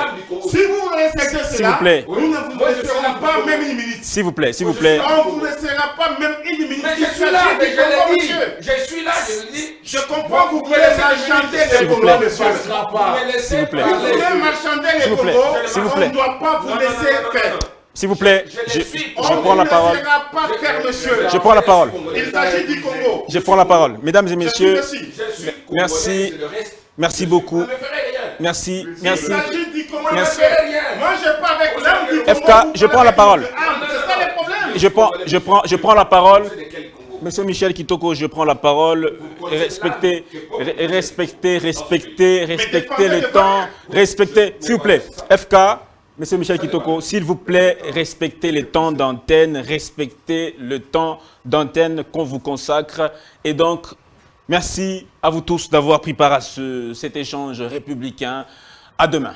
Si vous respectez cela, nous ne vous laisserons pas même une minute. S'il vous plaît, s'il vous plaît. On ne vous laissera pas même une minute. Je suis là, mais je l'ai dit. Je suis là, je le dis. Je comprends que vous voulez marchander les Congos, monsieur. S'il vous plaît. Vous voulez marchander les Congos, S'il vous on plaît. ne doit pas vous laisser faire. S'il vous plaît, je prends la parole. On ne vous laissera pas faire, monsieur. Je prends la parole. Il s'agit du Congo. Je prends la parole. Mesdames et messieurs, merci. merci beaucoup. Merci, Il merci. s'agit du Congo, Merci. monsieur. Moi, je parle avec l'âme du Congo. FK, je prends la parole. C'est ça le problème. Je prends la parole. Monsieur Michel Kitoko, je prends la parole. Respectez le temps. Respectez, s'il vous plaît. FK, Monsieur Michel Kitoko, s'il vous plaît, respectez les temps d'antenne, respectez le temps d'antenne qu'on vous consacre. Et donc, merci à vous tous d'avoir pris part à cet échange républicain. À demain.